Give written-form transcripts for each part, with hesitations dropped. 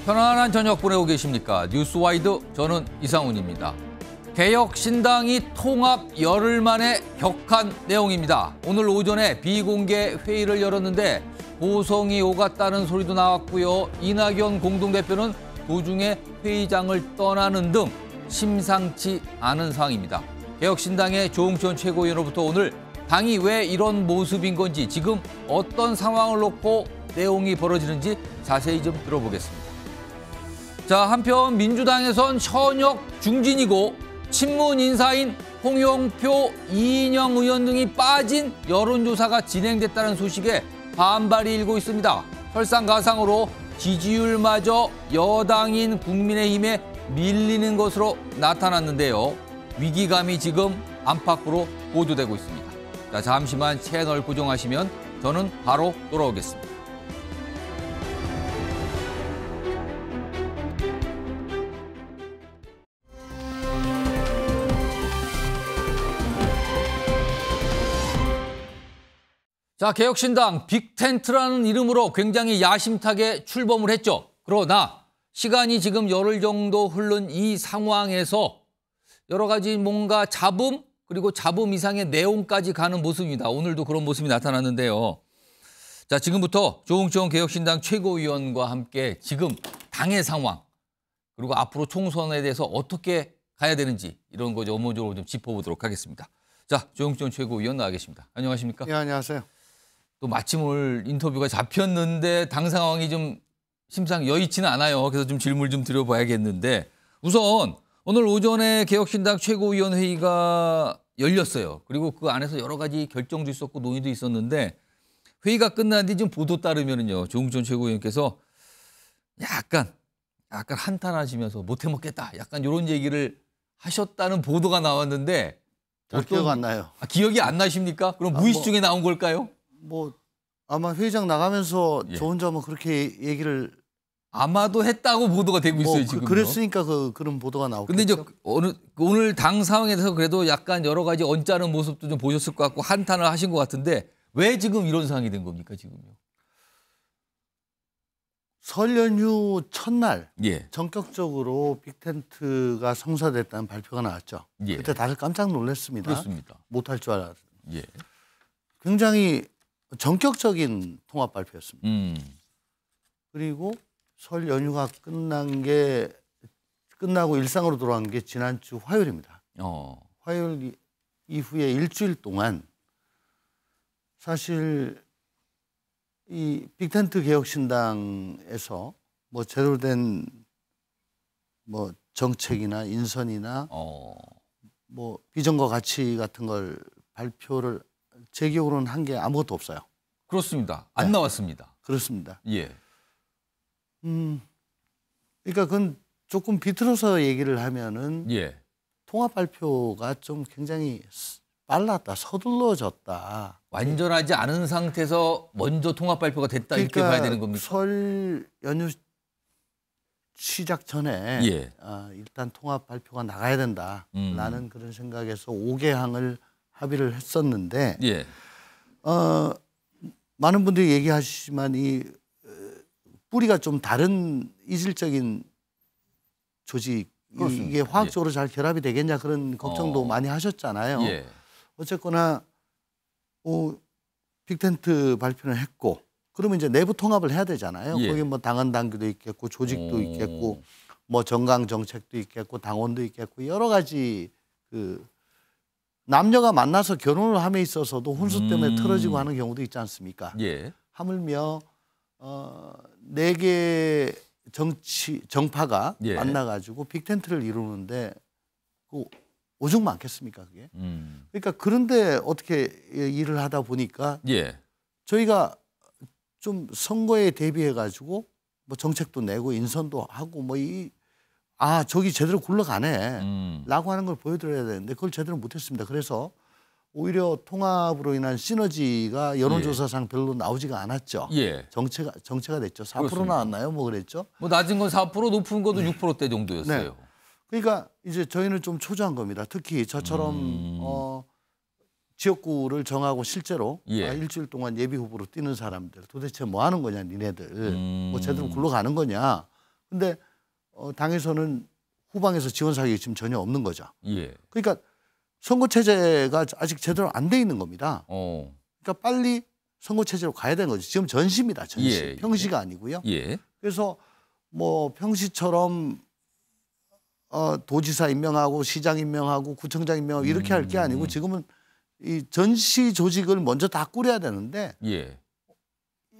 편안한 저녁 보내고 계십니까? 뉴스와이드, 저는 이상훈입니다. 개혁신당이 통합 열흘 만에 격한 내용입니다. 오늘 오전에 비공개 회의를 열었는데 고성이 오갔다는 소리도 나왔고요. 이낙연 공동대표는 도중에 회의장을 떠나는 등 심상치 않은 상황입니다. 개혁신당의 조응천 최고위원으로부터 오늘 당이 왜 이런 모습인 건지, 지금 어떤 상황을 놓고 내용이 벌어지는지 자세히 좀 들어보겠습니다. 자, 한편 민주당에선 현역 중진이고 친문 인사인 홍영표, 이인영 의원 등이 빠진 여론조사가 진행됐다는 소식에 반발이 일고 있습니다. 설상가상으로 지지율마저 여당인 국민의힘에 밀리는 것으로 나타났는데요. 위기감이 지금 안팎으로 보도되고 있습니다. 자, 잠시만 채널 고정하시면 저는 바로 돌아오겠습니다. 자, 개혁신당 빅텐트라는 이름으로 굉장히 야심차게 출범을 했죠. 그러나 시간이 지금 열흘 정도 흐른 이 상황에서 여러 가지 뭔가 잡음, 그리고 잡음 이상의 내용까지 가는 모습입니다. 오늘도 그런 모습이 나타났는데요. 자, 지금부터 조응천 개혁신당 최고위원과 함께 지금 당의 상황, 그리고 앞으로 총선에 대해서 어떻게 가야 되는지 이런 거 업무적으로 좀 짚어보도록 하겠습니다. 자, 조응천 최고위원 나와 계십니다. 안녕하십니까? 네, 안녕하세요. 또 마침 오늘 인터뷰가 잡혔는데 당 상황이 좀 심상 여의치는 않아요. 그래서 좀 질문을 좀 드려봐야겠는데, 우선 오늘 오전에 개혁신당 최고위원 회의가 열렸어요. 그리고 그 안에서 여러 가지 결정도 있었고 논의도 있었는데, 회의가 끝난 뒤 지금 보도 따르면은요, 조응천 최고위원께서 약간 한탄하시면서 못 해먹겠다, 약간 이런 얘기를 하셨다는 보도가 나왔는데, 기억 안 나요. 기억이 안 나십니까? 그럼 무의식 중에 나온 걸까요? 아마 회의장 나가면서 예. 저 혼자 그렇게 얘기를 아마도 했다고 보도가 되고 있어요, 지금. 그랬으니까 그런 보도가 나오고. 근데 이제 오늘 당 상황에 대해서 그래도 약간 여러 가지 언짢은 모습도 좀 보셨을 것 같고 한탄을 하신 것 같은데, 왜 지금 이런 상황이 된 겁니까, 지금요? 설 연휴 첫날 예. 전격적으로 빅텐트가 성사됐다는 발표가 나왔죠. 예. 그때 다들 깜짝 놀랐습니다. 그렇습니다. 못할 줄 알았어요. 예. 굉장히 전격적인 통합 발표였습니다. 그리고 설 연휴가 끝나고 일상으로 돌아간 게 지난주 화요일입니다. 화요일 이후에 일주일 동안 사실 이 빅텐트 개혁신당에서 제대로 된 정책이나 인선이나 비전과 가치 같은 걸 발표를 제 기억으로는 한 게 아무것도 없어요. 그렇습니다. 안 나왔습니다. 그렇습니다. 예. 그러니까 그건 조금 비틀어서 얘기를 하면은 예. 통합 발표가 좀 굉장히 빨랐다, 서둘러졌다. 완전하지 않은 상태에서 먼저 통합 발표가 됐다, 이렇게 봐야 되는 겁니까? 설 연휴 시작 전에 예. 일단 통합 발표가 나가야 된다라는 그런 생각에서 5개항을 합의를 했었는데, 예. 많은 분들이 얘기하시지만 이 뿌리가 좀 다른 이질적인 조직, 그렇습니다. 이게 화학적으로 잘 결합이 되겠냐, 그런 걱정도 많이 하셨잖아요. 예. 어쨌거나 빅텐트 발표는 했고, 그러면 이제 내부 통합을 해야 되잖아요. 예. 거기 당헌 당규도 있겠고, 조직도 있겠고, 정강 정책도 있겠고, 당원도 있겠고, 여러 가지 남녀가 만나서 결혼을 함에 있어서도 혼수 때문에 틀어지고 하는 경우도 있지 않습니까? 예. 하물며 4개 정파가 예. 만나가지고 빅텐트를 이루는데 오죽 많겠습니까, 그게? 그러니까 그런데 어떻게 일을 하다 보니까 예. 저희가 좀 선거에 대비해가지고 정책도 내고 인선도 하고 저기 제대로 굴러가네 라고 하는 걸 보여드려야 되는데 그걸 제대로 못했습니다. 그래서 오히려 통합으로 인한 시너지가 여론조사상 별로 나오지가 않았죠. 예. 정체가 됐죠. 4% 그렇습니다. 나왔나요? 그랬죠. 낮은 건 4%, 높은 것도 6%대 정도였어요. 네. 그러니까 이제 저희는 좀 초조한 겁니다. 특히 저처럼 지역구를 정하고 실제로 일주일 동안 예비 후보로 뛰는 사람들, 도대체 뭐 하는 거냐, 니네들. 제대로 굴러가는 거냐. 근데 당에서는 후방에서 지원 사격이 지금 전혀 없는 거죠. 예. 그러니까 선거 체제가 아직 제대로 안 돼 있는 겁니다. 그러니까 빨리 선거 체제로 가야 되는 거죠. 지금 전시입니다. 전시. 예. 평시가 아니고요. 예. 그래서 뭐 평시처럼 도지사 임명하고 시장 임명하고 구청장 임명하고 이렇게 할 게 아니고 지금은 이 전시 조직을 먼저 다 꾸려야 되는데 예.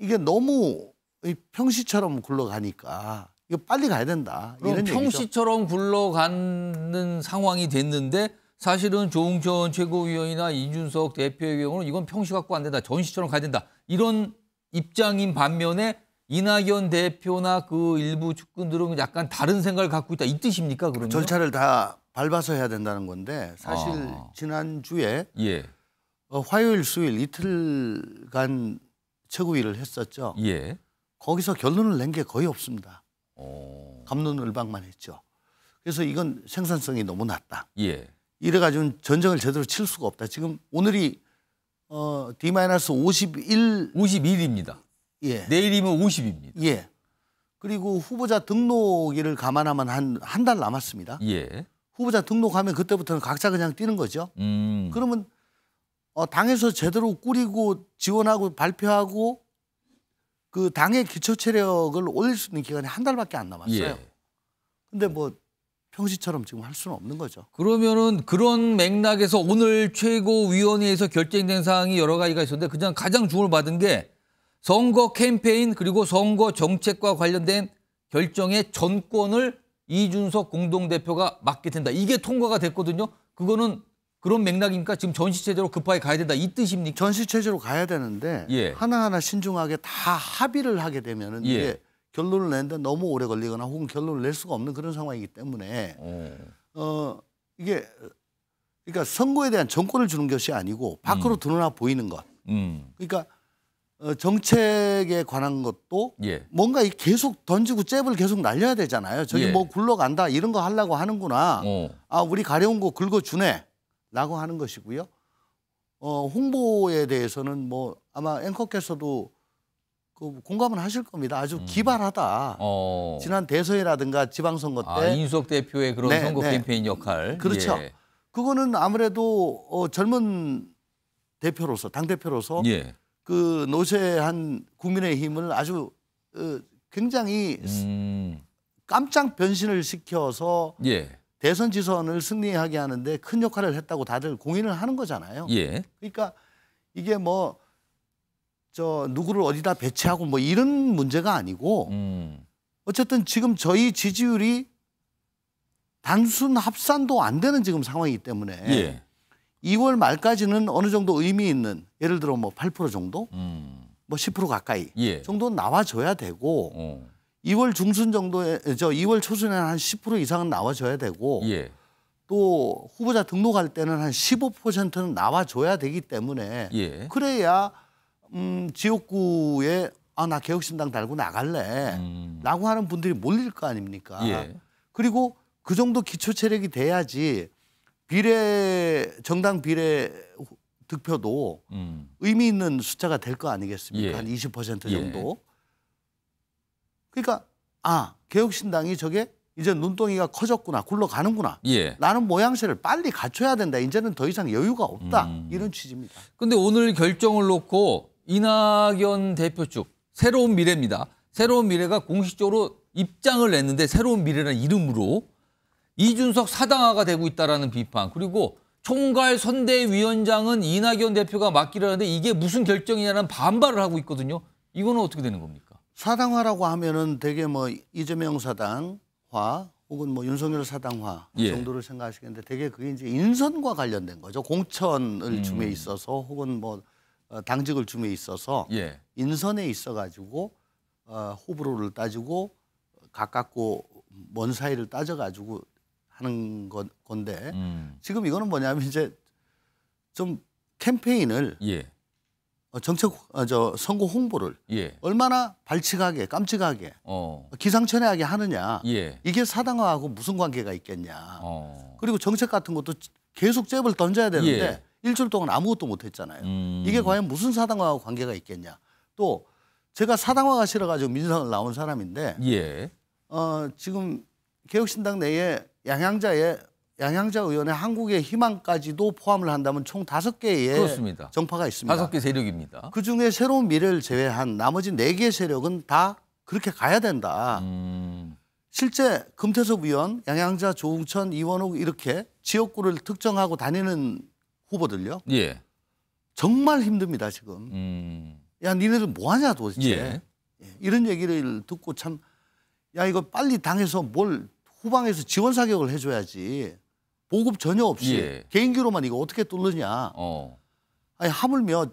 이게 너무 이 평시처럼 굴러가니까 이거 빨리 가야 된다. 그럼 이런 얘기죠. 평시처럼 굴러가는 상황이 됐는데 사실은 조응천 최고위원이나 이준석 대표의 경우는 이건 평시 갖고 안 된다. 전시처럼 가야 된다. 이런 입장인 반면에 이낙연 대표나 그 일부 측근들은 약간 다른 생각을 갖고 있다. 이 뜻입니까? 그러면? 절차를 다 밟아서 해야 된다는 건데 사실 지난주에 예. 화요일 수요일 이틀간 최고위를 했었죠. 예. 거기서 결론을 낸 게 거의 없습니다. 갑론을박만 했죠. 그래서 이건 생산성이 너무 낮다. 예. 이래가지고는 전쟁을 제대로 칠 수가 없다. 지금 오늘이 D-51 51입니다. 예. 내일이면 50입니다. 예. 그리고 후보자 등록일을 감안하면 한 달 남았습니다. 예. 후보자 등록하면 그때부터는 각자 그냥 뛰는 거죠. 그러면 당에서 제대로 꾸리고 지원하고 발표하고 그 당의 기초 체력을 올릴 수 있는 기간이 한 달밖에 안 남았어요. 예. 근데 뭐 평시처럼 지금 할 수는 없는 거죠. 그러면은 그런 맥락에서 오늘 최고위원회에서 결정된 사항이 여러 가지가 있었는데 그냥 가장 주목을 받은 게 선거 캠페인 그리고 선거 정책과 관련된 결정의 전권을 이준석 공동대표가 맡게 된다. 이게 통과가 됐거든요. 그거는 그런 맥락이니까 지금 전시체제로 급하게 가야 된다. 이 뜻입니까? 전시체제로 가야 되는데 예. 하나하나 신중하게 다 합의를 하게 되면은 예. 이게 결론을 내는데 너무 오래 걸리거나 혹은 결론을 낼 수가 없는 그런 상황이기 때문에 이게 그러니까 선거에 대한 정권을 주는 것이 아니고 밖으로 드러나 보이는 것. 그러니까 정책에 관한 것도 예. 뭔가 계속 던지고 잽을 계속 날려야 되잖아요. 저기 예. 뭐 굴러간다 이런 거 하려고 하는구나. 아 우리 가려운 거 긁어주네라고 하는 것이고요. 홍보에 대해서는 뭐 아마 앵커께서도 그 공감은 하실 겁니다. 아주 기발하다. 지난 대선이라든가 지방선거 때 이준석 대표의 그런 네, 선거 네. 캠페인 역할. 그렇죠. 예. 그거는 아무래도 젊은 대표로서 당 대표로서 예. 그 노쇠한 국민의힘을 아주 굉장히 깜짝 변신을 시켜서 예. 대선 지선을 승리하게 하는데 큰 역할을 했다고 다들 공인을 하는 거잖아요. 예. 그러니까 이게 뭐 누구를 어디다 배치하고 뭐 이런 문제가 아니고 어쨌든 지금 저희 지지율이 단순 합산도 안 되는 지금 상황이기 때문에 예. 2월 말까지는 어느 정도 의미 있는 예를 들어 뭐 8% 정도 뭐 10% 가까이 예. 정도는 나와줘야 되고 2월 중순 정도에 2월 초순에 한 10% 이상은 나와줘야 되고 예. 또 후보자 등록할 때는 한 15%는 나와줘야 되기 때문에 예. 그래야 지역구에 나 개혁신당 달고 나갈래 라고 하는 분들이 몰릴 거 아닙니까? 예. 그리고 그 정도 기초 체력이 돼야지 정당 비례 득표도 의미 있는 숫자가 될 거 아니겠습니까? 예. 한 20% 예. 정도. 그러니까 개혁신당이 저게 이제 눈덩이가 커졌구나, 굴러가는구나. 예. 라는 모양새를 빨리 갖춰야 된다. 이제는 더 이상 여유가 없다. 이런 취지입니다. 근데 오늘 결정을 놓고 이낙연 대표 측 새로운 미래입니다. 새로운 미래가 공식적으로 입장을 냈는데 새로운 미래라는 이름으로 이준석 사당화가 되고 있다라는 비판. 그리고 총괄 선대위원장은 이낙연 대표가 맡기라는데 이게 무슨 결정이냐는 반발을 하고 있거든요. 이거는 어떻게 되는 겁니까? 사당화라고 하면은 되게 뭐 이재명 사당화 혹은 뭐 윤석열 사당화 예. 정도를 생각하시겠는데 되게 그게 이제 인선과 관련된 거죠. 공천을 줌에 있어서 혹은 뭐 당직을 줌에 있어서 예. 인선에 있어가지고 호불호를 따지고 가깝고 먼 사이를 따져가지고 하는 건데 지금 이거는 뭐냐면 이제 좀 캠페인을 예. 선거 홍보를 예. 얼마나 발칙하게 깜찍하게 기상천외하게 하느냐 예. 이게 사당화하고 무슨 관계가 있겠냐. 그리고 정책 같은 것도 계속 잽을 던져야 되는데 예. 일주일 동안 아무것도 못했잖아요. 이게 과연 무슨 사당화하고 관계가 있겠냐. 또 제가 사당화가 싫어가지고 민주당을 나온 사람인데 예. 지금 개혁신당 내에 양양자 의원의 한국의 희망까지도 포함을 한다면 총 5개의 그렇습니다. 정파가 있습니다. 5개 세력입니다. 그중에 새로운 미래를 제외한 나머지 4개 세력은 다 그렇게 가야 된다. 실제 금태섭 의원, 양양자, 조웅천, 이원욱 이렇게 지역구를 특정하고 다니는 후보들요. 예. 정말 힘듭니다 지금. 야 니네들 뭐하냐 도대체. 예. 이런 얘기를 듣고 참 야 이거 빨리 당에서 뭘 후방에서 지원 사격을 해줘야지. 보급 전혀 없이 예. 개인기로만 이거 어떻게 뚫느냐. 아니 하물며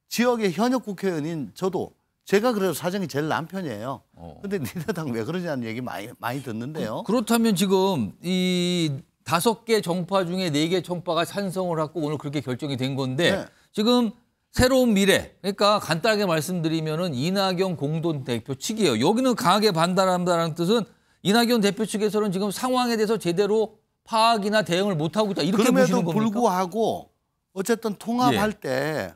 지역의 현역 국회의원인 저도 제가 그래도 사정이 제일 난 편이에요. 근데 니네당 왜 그러냐는 얘기 많이 듣는데요. 그렇다면 지금 이 5개 정파 중에 4개 정파가 찬성을 하고 오늘 그렇게 결정이 된 건데 네. 지금 새로운 미래, 그러니까 간단하게 말씀드리면은 이낙연 공동대표 측이에요. 여기는 강하게 반대한다는 뜻은 이낙연 대표 측에서는 지금 상황에 대해서 제대로 파악이나 대응을 못하고 있다. 이렇게 보시는 그럼에도 겁니까? 불구하고 어쨌든 통합할 예. 때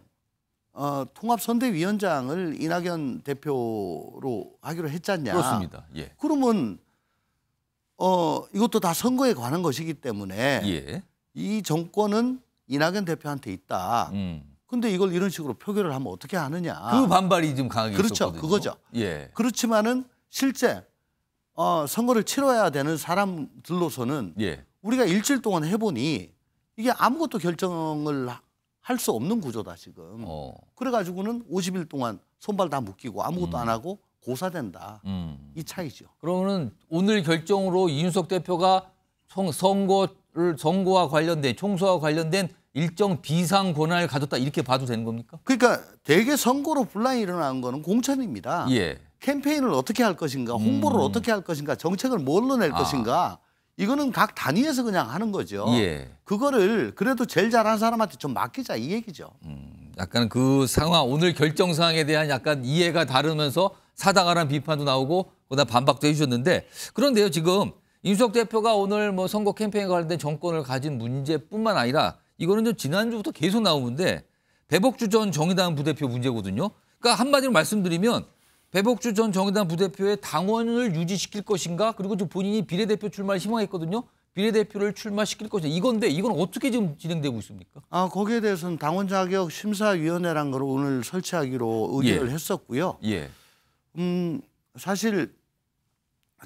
통합선대위원장을 이낙연 대표로 하기로 했잖냐. 그렇습니다. 예. 그러면 이것도 다 선거에 관한 것이기 때문에 예. 이 정권은 이낙연 대표한테 있다. 근데 이걸 이런 식으로 표결을 하면 어떻게 하느냐. 그 반발이 좀 강하게 그렇죠. 있었거든요. 그거죠. 예. 그렇지만은 실제 선거를 치러야 되는 사람들로서는 예. 우리가 일주일 동안 해보니 이게 아무것도 결정을 할 수 없는 구조다 지금. 그래가지고는 50일 동안 손발 다 묶이고 아무것도 안 하고 고사된다. 이 차이죠. 그러면은 오늘 결정으로 이준석 대표가 선거와 관련된 총선과 관련된 일정 비상 권한을 가졌다 이렇게 봐도 되는 겁니까? 그러니까 대개 선거로 분란이 일어나는 거는 공천입니다. 예. 캠페인을 어떻게 할 것인가, 홍보를 어떻게 할 것인가, 정책을 뭘로 낼 것인가. 이거는 각 단위에서 그냥 하는 거죠. 예. 그거를 그래도 제일 잘하는 사람한테 좀 맡기자 이 얘기죠. 약간 그 상황, 오늘 결정 사항에 대한 약간 이해가 다르면서 사당하라는 비판도 나오고 그다음 반박도 해주셨는데 그런데요 지금 이준석 대표가 오늘 뭐 선거 캠페인과 관련된 정권을 가진 문제뿐만 아니라 이거는 좀 지난주부터 계속 나오는데 배복주 전 정의당 부대표 문제거든요. 그러니까 한마디로 말씀드리면 배복주 전 정의당 부대표의 당원을 유지시킬 것인가 그리고 또 본인이 비례대표 출마를 희망했거든요. 비례대표를 출마시킬 것인가 이건데 이건 어떻게 지금 진행되고 있습니까? 거기에 대해서는 당원 자격 심사위원회란 걸 오늘 설치하기로 의결을 했었고요. 예. 사실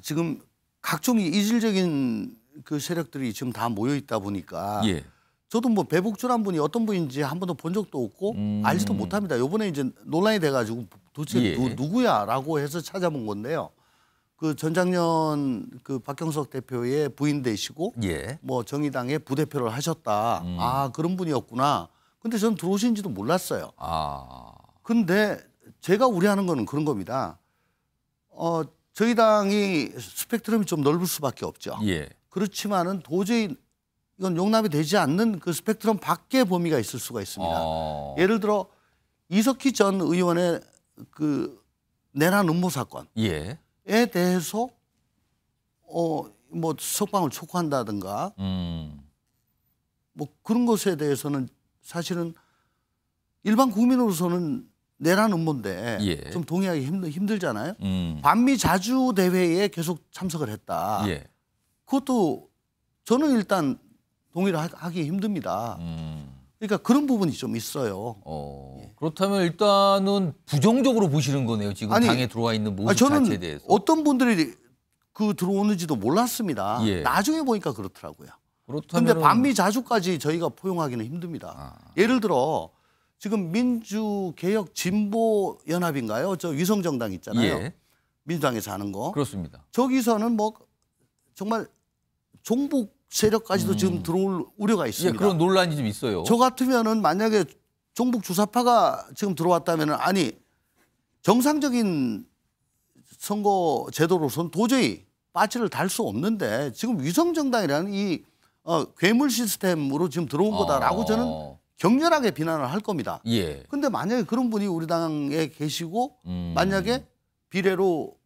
지금 각종 이질적인 그 세력들이 지금 다 모여 있다 보니까 예. 저도 뭐 배복주란 분이 어떤 분인지 한 번도 본 적도 없고 알지도 못합니다. 이번에 이제 논란이 돼가지고 도대체 예. 누구야라고 해서 찾아본 건데요. 그 전작년 그 박경석 대표의 부인 되시고 예. 뭐 정의당의 부대표를 하셨다. 아 그런 분이었구나. 근데 저는 들어오신지도 몰랐어요. 근데 제가 우려하는 거는 그런 겁니다. 저희 당이 스펙트럼이 좀 넓을 수밖에 없죠. 예. 그렇지만은 도저히 이건 용납이 되지 않는 그 스펙트럼 밖의 범위가 있을 수가 있습니다. 예를 들어 이석희 전 의원의 그 내란 음모 사건에 예. 대해서 뭐 석방을 촉구한다든가 뭐 그런 것에 대해서는 사실은 일반 국민으로서는 내란 음모인데 예. 좀 동의하기 힘들잖아요. 반미 자주 대회에 계속 참석을 했다. 예. 그것도 저는 일단 동의를 하기 힘듭니다. 그러니까 그런 부분이 좀 있어요. 그렇다면 일단은 부정적으로 보시는 거네요. 지금 아니, 당에 들어와 있는 모습 저는 자체에 대해서. 어떤 분들이 그 들어오는지도 몰랐습니다. 예. 나중에 보니까 그렇더라고요. 그렇다면 그런데 반미 자주까지 저희가 포용하기는 힘듭니다. 예를 들어 지금 민주개혁 진보연합인가요? 저 위성정당 있잖아요. 예. 민주당에서 하는 거. 그렇습니다. 저기서는 뭐 정말 종북 세력까지도 지금 들어올 우려가 예, 있습니다. 그런 논란이 좀 있어요. 저 같으면은 만약에 종북 주사파가 지금 들어왔다면은 아니 정상적인 선거 제도로서는 도저히 빠지를 달 수 없는데 지금 위성정당이라는 이 괴물 시스템으로 지금 들어온 거다라고 저는 격렬하게 비난을 할 겁니다. 예. 근데 만약에 그런 분이 우리 당에 계시고 만약에 비례로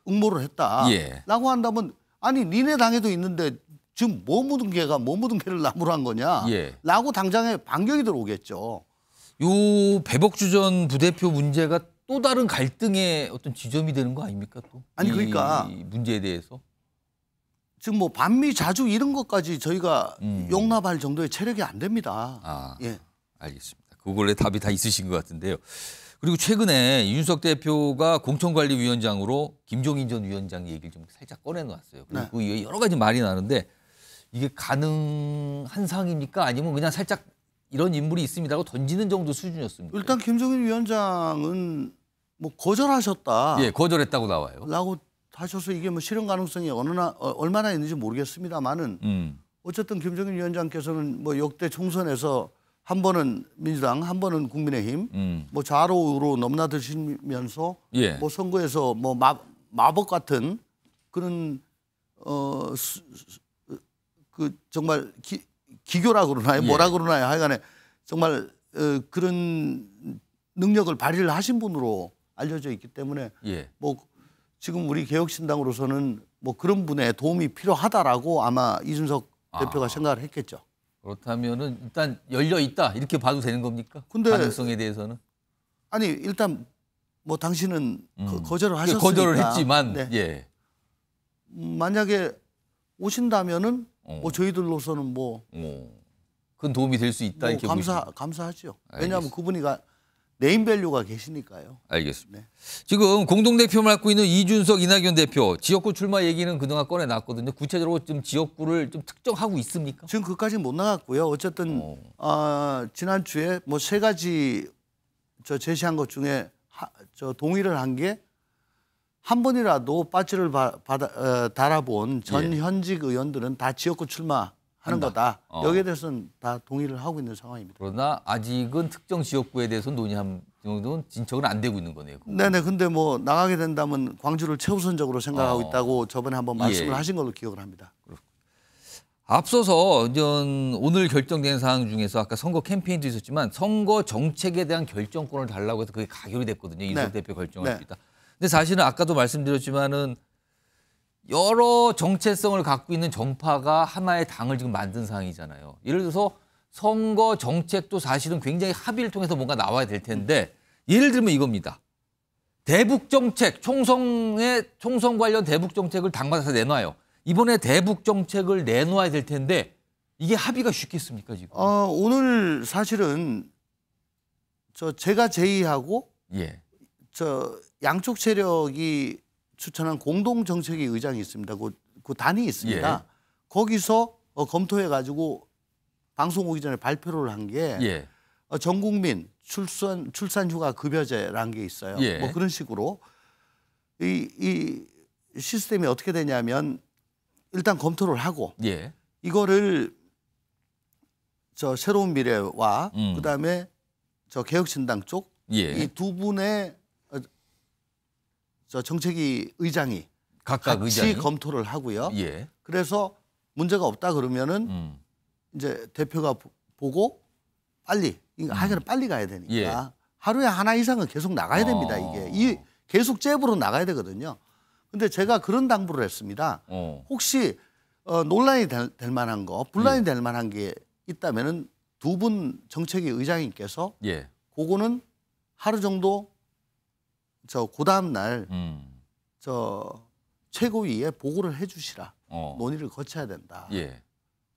응모를 했다라고 예. 한다면 아니 니네 당에도 있는데 지금 뭐 묻은 개를 나무로 한 거냐? 예. 라고 당장에 반격이 들어오겠죠. 요 배복주 전 부대표 문제가 또 또 다른 갈등의 어떤 지점이 되는 거 아닙니까 또? 아니, 그러니까 이 문제에 대해서. 지금 뭐 반미 자주 이런 것까지 저희가 용납할 정도의 체력이 안 됩니다. 아, 예. 알겠습니다. 그걸에 답이 다 있으신 것 같은데요. 그리고 최근에 이준석 대표가 공천관리위원장으로 김종인 전 위원장 얘기를 좀 살짝 꺼내놓았어요. 그리고 네. 여러 가지 말이 나는데 이게 가능한 상황입니까? 아니면 그냥 살짝 이런 인물이 있습니다라고 던지는 정도 수준이었습니까? 일단 김종인 위원장은 뭐 거절하셨다. 예, 거절했다고 나와요. 라고 하셔서 이게 뭐 실현 가능성이 얼마나 있는지 모르겠습니다만은 어쨌든 김종인 위원장께서는 뭐 역대 총선에서 한 번은 민주당, 한 번은 국민의힘, 뭐 좌로우로 넘나드시면서 예. 뭐 선거에서 뭐 마법 같은 그런 그 정말 기교라 그러나요? 예. 뭐라 그러나요? 하여간에 정말 그런 능력을 발휘를 하신 분으로 알려져 있기 때문에 예. 뭐 지금 우리 개혁신당으로서는 뭐 그런 분의 도움이 필요하다라고 아마 이준석 대표가 생각을 했겠죠. 그렇다면은 일단 열려 있다 이렇게 봐도 되는 겁니까? 근데 가능성에 대해서는? 아니 일단 뭐 당신은 거절을 하셨으니까 거절을 했지만 네. 예. 만약에 오신다면은 뭐 저희들로서는 뭐 큰 도움이 될 수 있다 뭐 이렇게 감사하죠. 왜냐하면 그분이가 네임밸류가 계시니까요. 알겠습니다. 네. 지금 공동대표 맡고 있는 이준석, 이낙연 대표 지역구 출마 얘기는 그동안 꺼내놨거든요. 구체적으로 좀 지역구를 좀 특정하고 있습니까? 지금 그까지는 못 나갔고요. 어쨌든 지난주에 뭐 3가지 저 제시한 것 중에 저 동의를 한 게 한 번이라도 빠지를 달아본 전 현직 의원들은 다 지역구 출마하는 거다. 여기에 대해서는 다 동의를 하고 있는 상황입니다. 그러나 아직은 특정 지역구에 대해서 논의한 정도는 진척은 안 되고 있는 거네요. 네네. 근데 뭐 나가게 된다면 광주를 최우선적으로 생각하고 있다고 저번에 한번 말씀을 하신 걸로 기억을 합니다. 앞서서 오늘 결정된 사항 중에서 아까 선거 캠페인도 있었지만 선거 정책에 대한 결정권을 달라고 해서 그게 가결이 됐거든요. 이준석 대표 결정합니다. 근데 사실은 아까도 말씀드렸지만은 여러 정체성을 갖고 있는 정파가 하나의 당을 지금 만든 상황이잖아요. 예를 들어서 선거 정책도 사실은 굉장히 합의를 통해서 뭔가 나와야 될 텐데 예를 들면 이겁니다. 대북 정책, 총선 관련 대북 정책을 당마다 내놔요. 이번에 대북 정책을 내놓아야 될 텐데 이게 합의가 쉽겠습니까 지금? 오늘 사실은 제가 제의하고 예. 양쪽 세력이 추천한 공동 정책위 의장이 있습니다. 그 단이 있습니다. 예. 거기서 검토해 가지고 방송 오기 전에 발표를 한 게 예. 전 국민 출산 휴가 급여제라는 게 있어요. 예. 뭐 그런 식으로 이 시스템이 어떻게 되냐면 일단 검토를 하고 예. 이거를 새로운 미래와 그다음에 개혁신당 쪽 이 두 분의 정책위 의장이 각각 같이 의장이? 검토를 하고요. 예. 그래서 문제가 없다 그러면은 이제 대표가 보고 빨리 하여간 빨리 가야 되니까 예. 하루에 하나 이상은 계속 나가야 됩니다. 이게 계속 잽으로 나가야 되거든요. 근데 제가 그런 당부를 했습니다. 혹시 논란이 될 만한 거, 분란이 될 만한 게 있다면은 두 분 정책위 의장님께서 예. 그거는 하루 정도 그 다음 날 최고위에 보고를 해주시라. 논의를 거쳐야 된다. 예.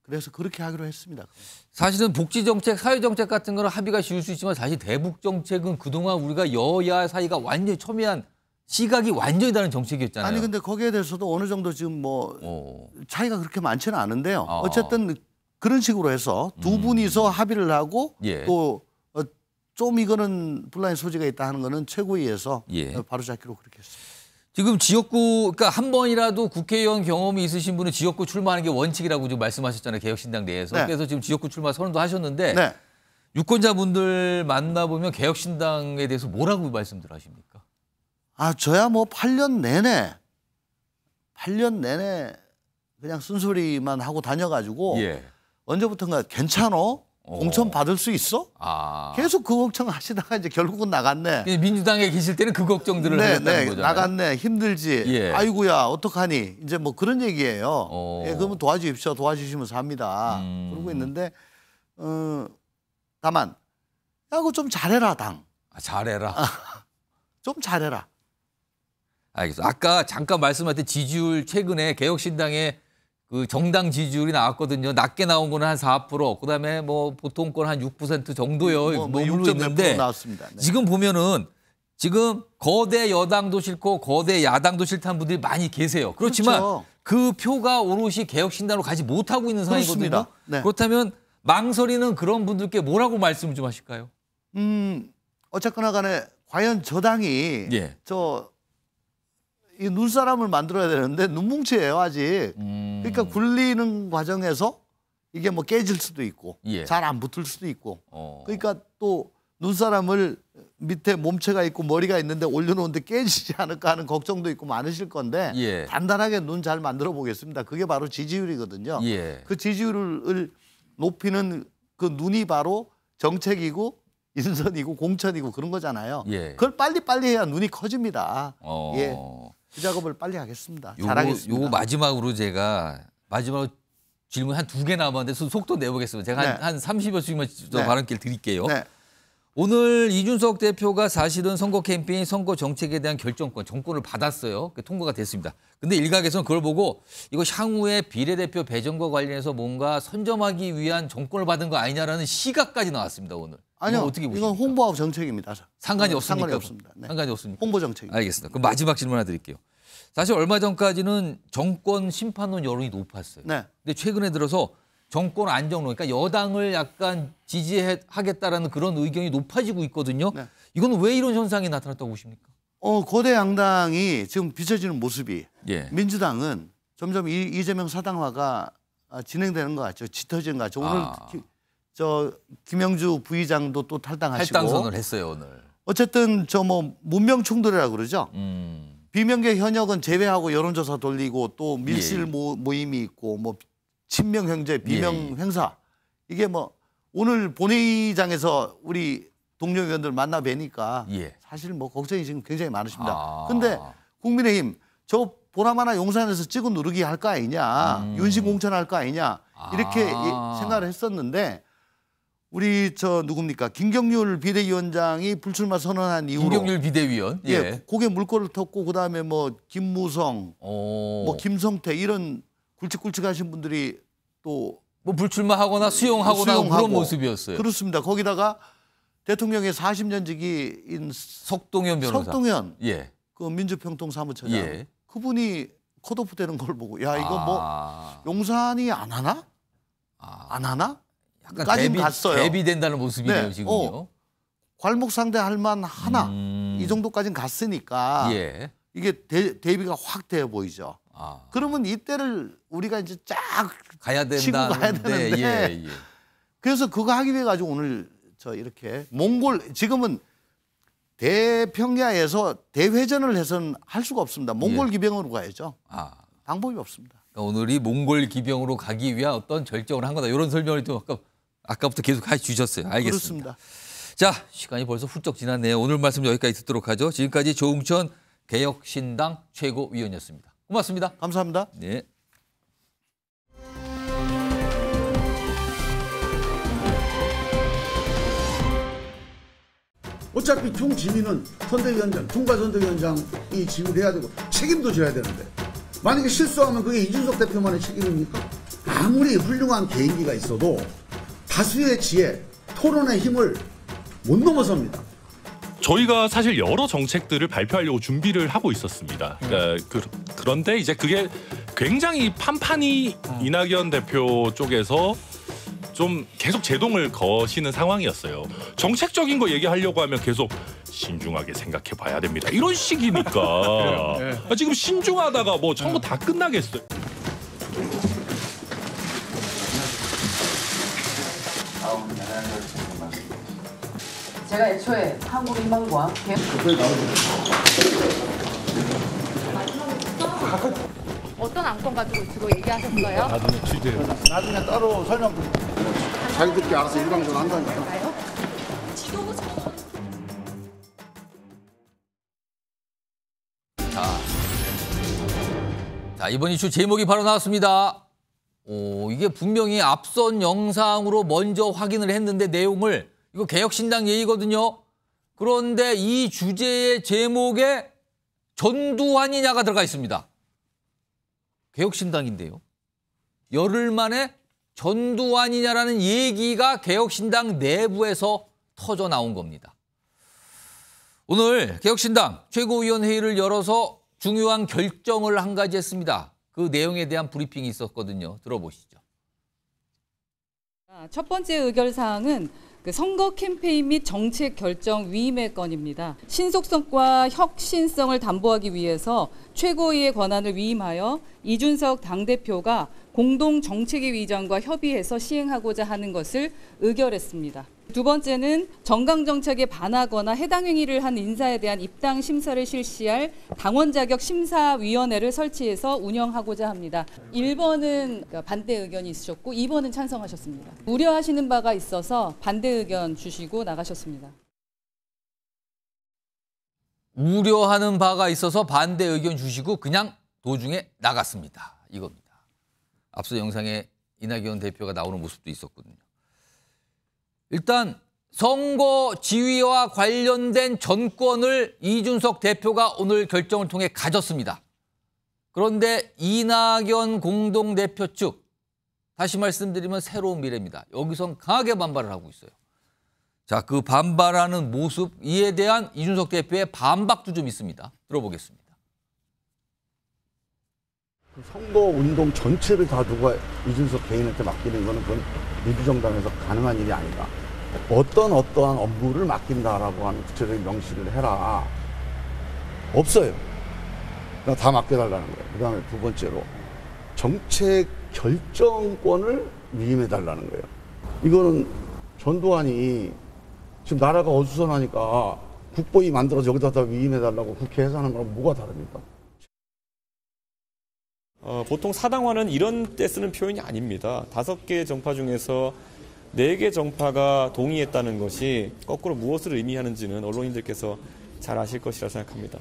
그래서 그렇게 하기로 했습니다. 사실은 복지 정책, 사회 정책 같은 거는 합의가 쉬울 수 있지만 사실 대북 정책은 그동안 우리가 여야 사이가 완전히 첨예한 시각이 완전히 다른 정책이었잖아요. 아니 근데 거기에 대해서도 어느 정도 지금 뭐 차이가 그렇게 많지는 않은데요. 어쨌든 그런 식으로 해서 두 분이서 합의를 하고 또 좀 이거는 분란의 소지가 있다 하는 거는 최고위에서 바로잡기로 그렇게 했습니다. 지금 지역구, 그러니까 한 번이라도 국회의원 경험이 있으신 분은 지역구 출마하는 게 원칙이라고 지금 말씀하셨잖아요. 개혁신당 내에서. 네. 그래서 지금 지역구 출마 선언도 하셨는데 네. 유권자분들 만나보면 개혁신당에 대해서 뭐라고 말씀들 하십니까? 저야 뭐 8년 내내 그냥 쓴소리만 하고 다녀가지고 언제부턴가 괜찮어? 공천 받을 수 있어? 계속 그 걱정 하시다가 이제 결국은 나갔네. 민주당에 계실 때는 그 걱정들을 하셨다는 거잖아요. 나갔네. 힘들지. 아이고야 어떡하니. 이제 뭐 그런 얘기예요. 그러면 도와주십시오. 도와주시면 삽니다. 그러고 있는데 다만 야 그거 좀 잘해라 당. 잘해라. 좀 잘해라. 알겠습니다. 아까 잠깐 말씀하신 지지율 최근에 개혁신당의 그 정당 지지율이 나왔거든요. 낮게 나온 거는 한 4%, 그다음에 뭐 보통 건 한 6% 정도요. 머물고 있는데 나왔습니다. 네. 지금 보면은 지금 거대 여당도 싫고 거대 야당도 싫다는 분들이 많이 계세요. 그렇지만 그렇죠. 그 표가 오롯이 개혁신당으로 가지 못하고 있는 상황이거든요. 그렇습니다. 네. 그렇다면 망설이는 그런 분들께 뭐라고 말씀을 좀 하실까요? 어쨌거나 간에 과연 저당이 예. 이 눈사람을 만들어야 되는데 눈뭉치예요 아직. 그러니까 굴리는 과정에서 이게 뭐 깨질 수도 있고 예. 잘 안 붙을 수도 있고. 그러니까 또 눈사람을 밑에 몸체가 있고 머리가 있는데 올려놓는데 깨지지 않을까 하는 걱정도 있고 많으실 건데 예. 단단하게 눈 잘 만들어 보겠습니다. 그게 바로 지지율이거든요. 예. 그 지지율을 높이는 그 눈이 바로 정책이고 인선이고 공천이고 그런 거잖아요. 예. 그걸 빨리빨리 해야 눈이 커집니다. 예. 그 작업을 빨리 하겠습니다. 잘하겠습니다. 요거 마지막으로 제가 마지막으로 질문 한 2개 남았는데 속도 내보겠습니다. 제가 네. 한 30여 초만 네. 발언기를 드릴게요. 네. 오늘 이준석 대표가 사실은 선거 캠페인, 선거 정책에 대한 정권을 받았어요. 통과가 됐습니다. 근데 일각에서는 그걸 보고 이거 향후에 비례대표 배정과 관련해서 뭔가 선점하기 위한 정권을 받은 거 아니냐라는 시각까지 나왔습니다, 오늘. 아니요. 어떻게 보십니까? 이건 홍보하고 정책입니다. 상관이 없습니까? 상관이 없습니다. 네. 상관이 없습니까? 홍보 정책입니다. 알겠습니다. 그럼 마지막 질문 하나 드릴게요. 사실 얼마 전까지는 정권 심판론 여론이 높았어요. 네. 근데 최근에 들어서 정권 안정론, 그러니까 여당을 약간 지지하겠다라는 그런 의견이 높아지고 있거든요. 네. 이건 왜 이런 현상이 나타났다고 보십니까? 거대 양당이 지금 비춰지는 모습이 예. 민주당은 점점 이재명 사당화가 진행되는 것 같죠. 짙어지는 것 같죠. 오늘 김영주 부의장도 또 탈당하시고. 탈당선을 했어요, 오늘. 어쨌든 문명 충돌이라고 그러죠. 비명계 현역은 제외하고 여론조사 돌리고 또 밀실 예. 모임이 있고 뭐 친명 형제, 비명 예. 행사. 이게 오늘 본회의장에서 우리 동료 의원들 만나 뵈니까 예. 사실 걱정이 지금 굉장히 많으십니다. 아. 근데 국민의힘 저 보나마나 용산에서 찍어 누르기 할 거 아니냐, 윤심 공천할 거 아니냐 이렇게 생각을 했었는데 우리 누굽니까 김경률 비대위원장이 불출마 선언한 이후로 김경률 비대위원. 예, 고개 물꼬를 텄고 그다음에 김무성, 김성태 이런 굵직굵직하신 분들이 또 불출마하거나 수용하거나 그런 모습이었어요. 그렇습니다. 거기다가 대통령의 40년 지기인 석동현 변호사. 석동현 예. 그 민주평통사무처장 예. 그분이 컷오프 되는 걸 보고 야 이거 용산이 안 하나? 안 하나? 약간 갔어요. 대비된다는 모습이네요, 네. 지금요. 괄목 상대할 만 하나 이 정도까지는 갔으니까 예. 이게 대비가 확 돼 보이죠. 그러면 이때를 우리가 이제 쫙 가야 치고 가야 되는데 예. 그래서 그거 하기 위해 가지고 오늘 이렇게 몽골 지금은 대평야에서 대회전을 해서는 할 수가 없습니다. 몽골 기병으로 가야죠. 방법이 없습니다. 그러니까 오늘이 몽골 기병으로 가기 위한 어떤 결정을 한 거다. 이런 설명을 좀 아까부터 계속 해주셨어요. 알겠습니다. 그렇습니다. 자, 시간이 벌써 훌쩍 지났네요. 오늘 말씀 여기까지 듣도록 하죠. 지금까지 조응천 개혁신당 최고위원이었습니다. 고맙습니다. 감사합니다. 네. 어차피 총지휘는 선대위원장, 총괄선대위원장이 지휘를 해야 되고 책임도 져야 되는데 만약에 실수하면 그게 이준석 대표만의 책임입니까? 아무리 훌륭한 개인기가 있어도 다수의 지혜, 토론의 힘을 못 넘어섭니다. 저희가 사실 여러 정책들을 발표하려고 준비를 하고 있었습니다. 그런데 이제 그게 굉장히 판판이 이낙연 대표 쪽에서 좀 계속 제동을 거시는 상황이었어요. 정책적인 거 얘기하려고 하면 계속 신중하게 생각해 봐야 됩니다. 이런 식이니까 지금 신중하다가 선거 다 끝나겠어요. 제가 애초에 한국인방과 어떤 안건 가지고 얘기하셨어요? 나중에 따로 설명 자기들끼리 알아서 일방적으로 한다니까. 자, 이번 이슈 제목이 바로 나왔습니다. 이게 분명히 앞선 영상으로 먼저 확인을 했는데 내용을 이거 개혁신당 얘기거든요. 그런데 이 주제의 제목에 전두환이냐가 들어가 있습니다. 개혁신당인데요. 열흘 만에 전두환이냐라는 얘기가 개혁신당 내부에서 터져 나온 겁니다. 오늘 개혁신당 최고위원회의를 열어서 중요한 결정을 한 가지 했습니다. 그 내용에 대한 브리핑이 있었거든요. 들어보시죠. 첫 번째 의결사항은 선거 캠페인 및 정책 결정 위임의 건입니다. 신속성과 혁신성을 담보하기 위해서 최고위의 권한을 위임하여 이준석 당대표가 공동 정책위 위원장과 협의해서 시행하고자 하는 것을 의결했습니다. 두 번째는 정강 정책에 반하거나 해당 행위를 한 인사에 대한 입당 심사를 실시할 당원 자격 심사위원회를 설치해서 운영하고자 합니다. 1번은 반대 의견이 있으셨고 2번은 찬성하셨습니다. 우려하시는 바가 있어서 반대 의견 주시고 나가셨습니다. 우려하는 바가 있어서 반대 의견 주시고 그냥 도중에 나갔습니다. 이겁니다. 앞서 영상에 이낙연 대표가 나오는 모습도 있었거든요. 일단 선거 지휘와 관련된 전권을 이준석 대표가 오늘 결정을 통해 가졌습니다. 그런데 이낙연 공동대표 측, 다시 말씀드리면 새로운 미래입니다. 여기선 강하게 반발을 하고 있어요. 자, 그 반발하는 모습, 이에 대한 이준석 대표의 반박도 좀 있습니다. 들어보겠습니다. 선거운동 전체를 다 누가 이준석 개인한테 맡기는 거는 그건 민주정당에서 가능한 일이 아니다. 어떠한 업무를 맡긴다라고 하는 구체적인 명시를 해라. 없어요. 그냥 다 맡겨달라는 거예요. 그 다음에 두 번째로 정책 결정권을 위임해달라는 거예요. 이거는 전두환이 지금 나라가 어수선하니까 국보위 만들어서 여기다 다 위임해달라고 국회에서 하는 거랑 뭐가 다릅니까? 보통 사당화는 이런 때 쓰는 표현이 아닙니다. 5개 정파 중에서 4개 정파가 동의했다는 것이 거꾸로 무엇을 의미하는지는 언론인들께서 잘 아실 것이라 생각합니다.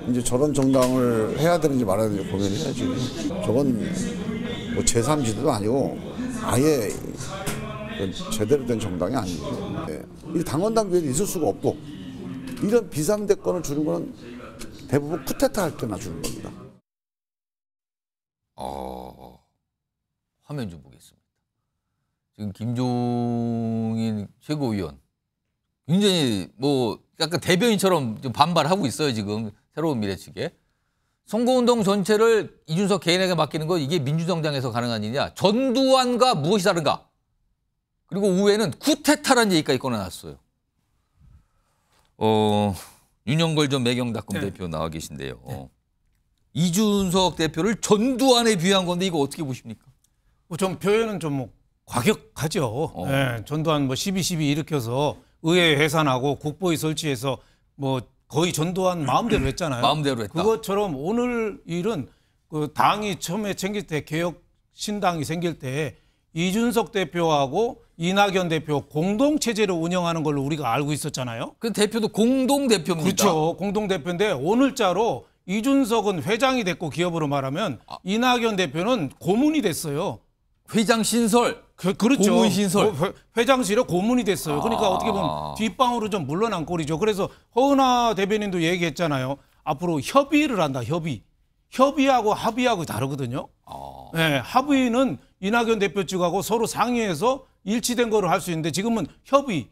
이제 저런 정당을 해야 되는지 말아야 되는지 고민해야지. 저건 뭐 제3지대도 아니고 아예 제대로 된 정당이 아니죠. 이 당원 당규에 있을 수가 없고 이런 비상대권을 주는 거는 대부분 쿠데타 할 때나 주는 겁니다. 화면 좀 보겠습니다. 지금 김종인 최고위원 굉장히 뭐 약간 대변인처럼 좀 반발하고 있어요. 지금 새로운 미래 측에. 선거운동 전체를 이준석 개인에게 맡기는 거 이게 민주정당에서 가능한 일이냐. 전두환과 무엇이 다른가. 그리고 우회는 쿠데타라는 얘기까지 꺼내놨어요. 윤영걸 전 매경닷컴 대표 나와 계신데요. 이준석 대표를 전두환에 비유한 건데 이거 어떻게 보십니까? 좀 표현은 좀 과격하죠. 전두환 12.12 일으켜서 의회 해산하고 국보위 설치해서 뭐 거의 전두환 마음대로 했잖아요. 마음대로 했다. 그것처럼 오늘 일은 그 당이 처음에 생길 때 개혁신당이 생길 때 이준석 대표하고 이낙연 대표 공동체제로 운영하는 걸로 우리가 알고 있었잖아요. 그 대표도 공동대표입니다. 그렇죠. 공동대표인데 오늘자로 이준석은 회장이 됐고 기업으로 말하면 이낙연 대표는 고문이 됐어요. 회장 신설. 그렇죠. 고문 신설. 회장실에 고문이 됐어요. 그러니까 어떻게 보면 뒷방으로 좀 물러난 꼴이죠. 그래서 허은하 대변인도 얘기했잖아요. 앞으로 협의를 한다. 협의하고 합의하고 다르거든요. 네, 합의는 이낙연 대표 측하고 서로 상의해서 일치된 거를 할 수 있는데 지금은 협의.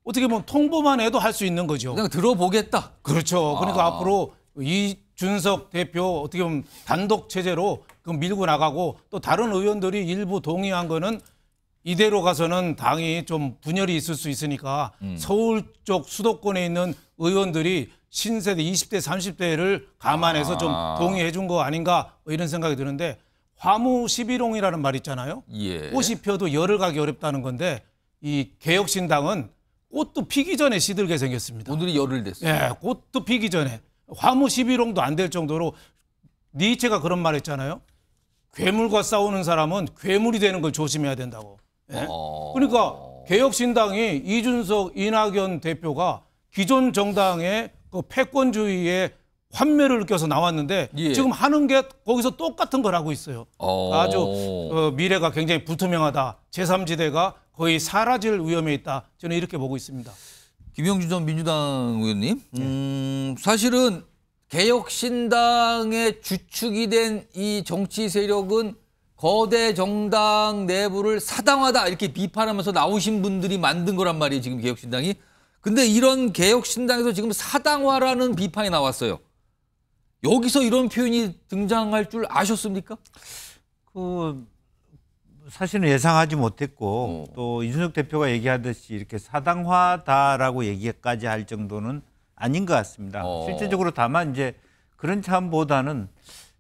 어떻게 보면 통보만 해도 할 수 있는 거죠. 그냥 들어보겠다. 그렇죠. 그러니까 앞으로 이준석 대표 어떻게 보면 단독 체제로 밀고 나가고 또 다른 의원들이 일부 동의한 거는 이대로 가서는 당이 좀 분열이 있을 수 있으니까 서울 쪽 수도권에 있는 의원들이 신세대 20대 30대를 감안해서 좀 동의해 준 거 아닌가 뭐 이런 생각이 드는데 화무 11홍이라는 말 있잖아요. 꽃이 펴도 열을 가기 어렵다는 건데 이 개혁신당은 꽃도 피기 전에 시들게 생겼습니다. 오늘이 열흘 됐어요. 예, 꽃도 피기 전에. 화무 11홍도 안 될 정도로 니체가 그런 말 했잖아요. 괴물과 싸우는 사람은 괴물이 되는 걸 조심해야 된다고. 예? 그러니까 개혁신당이 이준석, 이낙연 대표가 기존 정당의 그 패권주의에 환멸을 느껴서 나왔는데 지금 하는 게 거기서 똑같은 걸 하고 있어요. 아주 미래가 굉장히 불투명하다. 제3지대가 거의 사라질 위험에 있다. 저는 이렇게 보고 있습니다. 김영주 전 민주당 의원님, 사실은 개혁신당의 주축이 된 이 정치 세력은 거대 정당 내부를 사당화다 이렇게 비판하면서 나오신 분들이 만든 거란 말이에요. 지금 개혁신당이. 근데 이런 개혁신당에서 지금 사당화라는 비판이 나왔어요. 여기서 이런 표현이 등장할 줄 아셨습니까? 사실은 예상하지 못했고 또 이준석 대표가 얘기하듯이 이렇게 사당화다라고 얘기까지 할 정도는 아닌 것 같습니다. 실제적으로 다만 이제 그런 차원보다는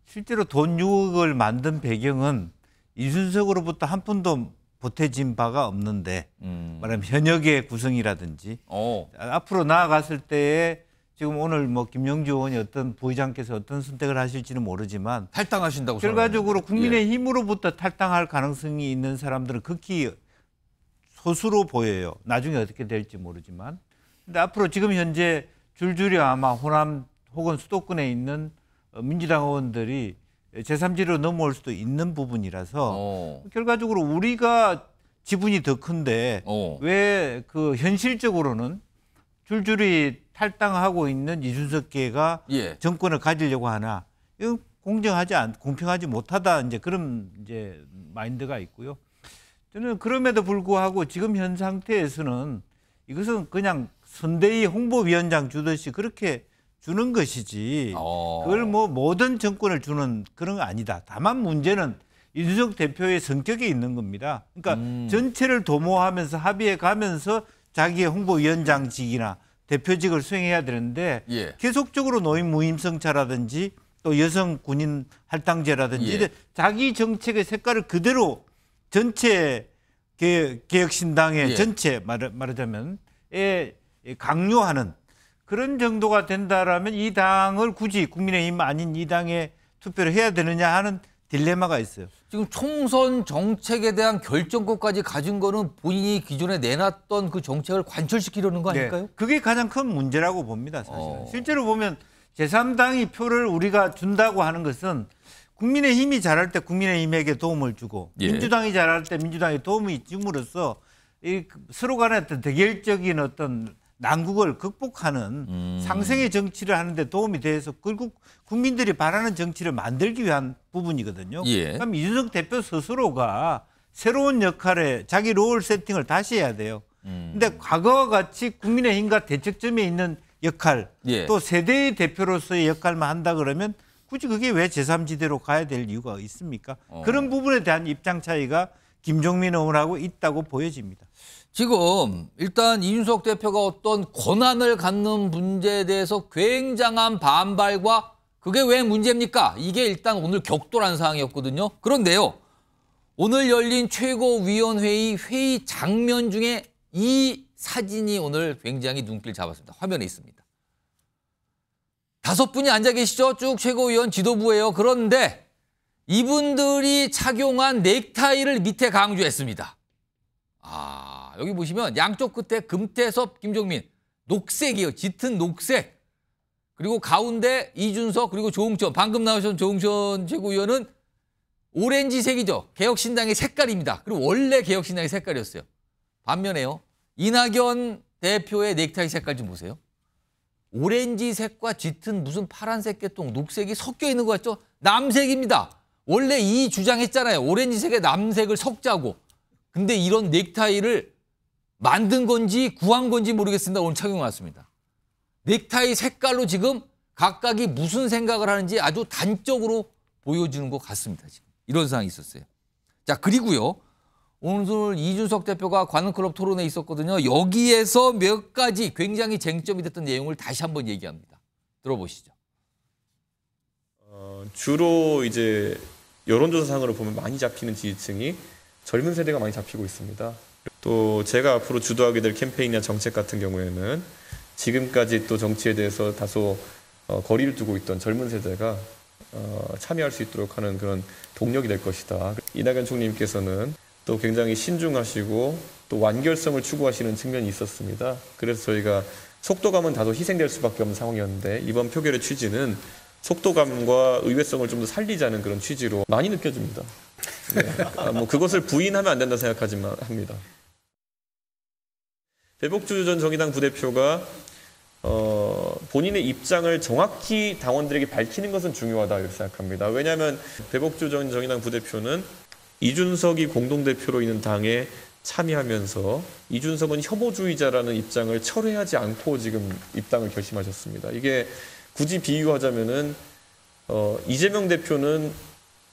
실제로 돈 6억을 만든 배경은 이준석으로부터 한 푼도 보태진 바가 없는데 말하면 현역의 구성이라든지 앞으로 나아갔을 때에 지금 오늘 뭐 김영주 의원이 어떤 부의장께서 어떤 선택을 하실지는 모르지만 탈당하신다고 결과적으로 국민의힘으로부터 탈당할 가능성이 있는 사람들은 극히 소수로 보여요. 나중에 어떻게 될지 모르지만. 근데 앞으로 지금 현재 줄줄이 아마 호남 혹은 수도권에 있는 민주당 의원들이 제3지로 넘어올 수도 있는 부분이라서 결과적으로 우리가 지분이 더 큰데 왜 그 현실적으로는 줄줄이 탈당하고 있는 이준석계가 정권을 가지려고 하나? 이건 공평하지 못하다 이제 그런 이제 마인드가 있고요. 저는 그럼에도 불구하고 지금 현 상태에서는 이것은 그냥 선대위 홍보위원장 주듯이 그렇게 주는 것이지 그걸 뭐 모든 정권을 주는 그런 거 아니다. 다만 문제는 이준석 대표의 성격이 있는 겁니다. 그러니까 전체를 도모하면서 합의해 가면서 자기의 홍보위원장직이나 대표직을 수행해야 되는데 계속적으로 노인 무임승차라든지 또 여성 군인 할당제라든지 자기 정책의 색깔을 그대로 전체 개혁신당의 전체 말하자면 강요하는 그런 정도가 된다라면 이 당을 굳이 국민의힘 아닌 이 당에 투표를 해야 되느냐 하는 딜레마가 있어요. 지금 총선 정책에 대한 결정권까지 가진 거는 본인이 기존에 내놨던 그 정책을 관철시키려는 거 아닐까요? 그게 가장 큰 문제라고 봅니다. 사실은. 실제로 보면 제3당이 표를 우리가 준다고 하는 것은 국민의힘이 잘할 때 국민의힘에게 도움을 주고 민주당이 잘할 때 민주당에 도움이 줌으로써 이 서로 간의 어떤 대결적인 어떤 난국을 극복하는 상생의 정치를 하는데 도움이 돼서 결국 국민들이 바라는 정치를 만들기 위한 부분이거든요. 그럼 이준석 대표 스스로가 새로운 역할에 자기 롤 세팅을 다시 해야 돼요. 근데 과거와 같이 국민의힘과 대척점에 있는 역할 또 세대의 대표로서의 역할만 한다 그러면 굳이 그게 왜 제3지대로 가야 될 이유가 있습니까? 그런 부분에 대한 입장 차이가 김종민 의원하고 있다고 보여집니다. 지금 일단 이준석 대표가 어떤 권한을 갖는 문제에 대해서 굉장한 반발과 그게 왜 문제입니까? 이게 일단 오늘 격돌한 사항이었거든요. 그런데요. 오늘 열린 최고위원회의 회의 장면 중에 이 사진이 오늘 굉장히 눈길 잡았습니다. 화면에 있습니다. 5분이 앉아 계시죠? 쭉 최고위원 지도부예요. 그런데 이분들이 착용한 넥타이를 밑에 강조했습니다. 여기 보시면 양쪽 끝에 금태섭, 김종민, 녹색이에요. 짙은 녹색. 그리고 가운데 이준석 그리고 조응천, 방금 나오신 조응천 최고위원은 오렌지색이죠. 개혁신당의 색깔입니다. 그리고 원래 개혁신당의 색깔이었어요. 반면에요. 이낙연 대표의 넥타이 색깔 좀 보세요. 오렌지색과 짙은 무슨 파란색 계통, 녹색이 섞여 있는 것 같죠? 남색입니다. 원래 이 주장했잖아요. 오렌지색에 남색을 섞자고. 근데 이런 넥타이를 만든 건지 구한 건지 모르겠습니다. 오늘 착용해 왔습니다. 넥타이 색깔로 지금 각각이 무슨 생각을 하는지 아주 단적으로 보여주는 것 같습니다. 지금 이런 상황이 있었어요. 자, 그리고요. 오늘 이준석 대표가 관훈클럽 토론에 있었거든요. 여기에서 몇 가지 굉장히 쟁점이 됐던 내용을 다시 한번 얘기합니다. 들어보시죠. 주로 이제 여론조사상으로 보면 많이 잡히는 지지층이 젊은 세대가 많이 잡히고 있습니다. 또 제가 앞으로 주도하게 될 캠페인이나 정책 같은 경우에는 지금까지 또 정치에 대해서 다소 거리를 두고 있던 젊은 세대가 참여할 수 있도록 하는 그런 동력이 될 것이다. 이낙연 총리님께서는 또 굉장히 신중하시고 또 완결성을 추구하시는 측면이 있었습니다. 그래서 저희가 속도감은 다소 희생될 수밖에 없는 상황이었는데 이번 표결의 취지는 속도감과 의외성을 좀 더 살리자는 그런 취지로 많이 느껴집니다. 네. 뭐 그것을 부인하면 안 된다 생각하지만 합니다. 배복주 전 정의당 부대표가 본인의 입장을 정확히 당원들에게 밝히는 것은 중요하다 이렇게 생각합니다. 왜냐하면 배복주 전 정의당 부대표는 이준석이 공동대표로 있는 당에 참여하면서 이준석은 혐오주의자라는 입장을 철회하지 않고 지금 입당을 결심하셨습니다. 이게 굳이 비유하자면은 이재명 대표는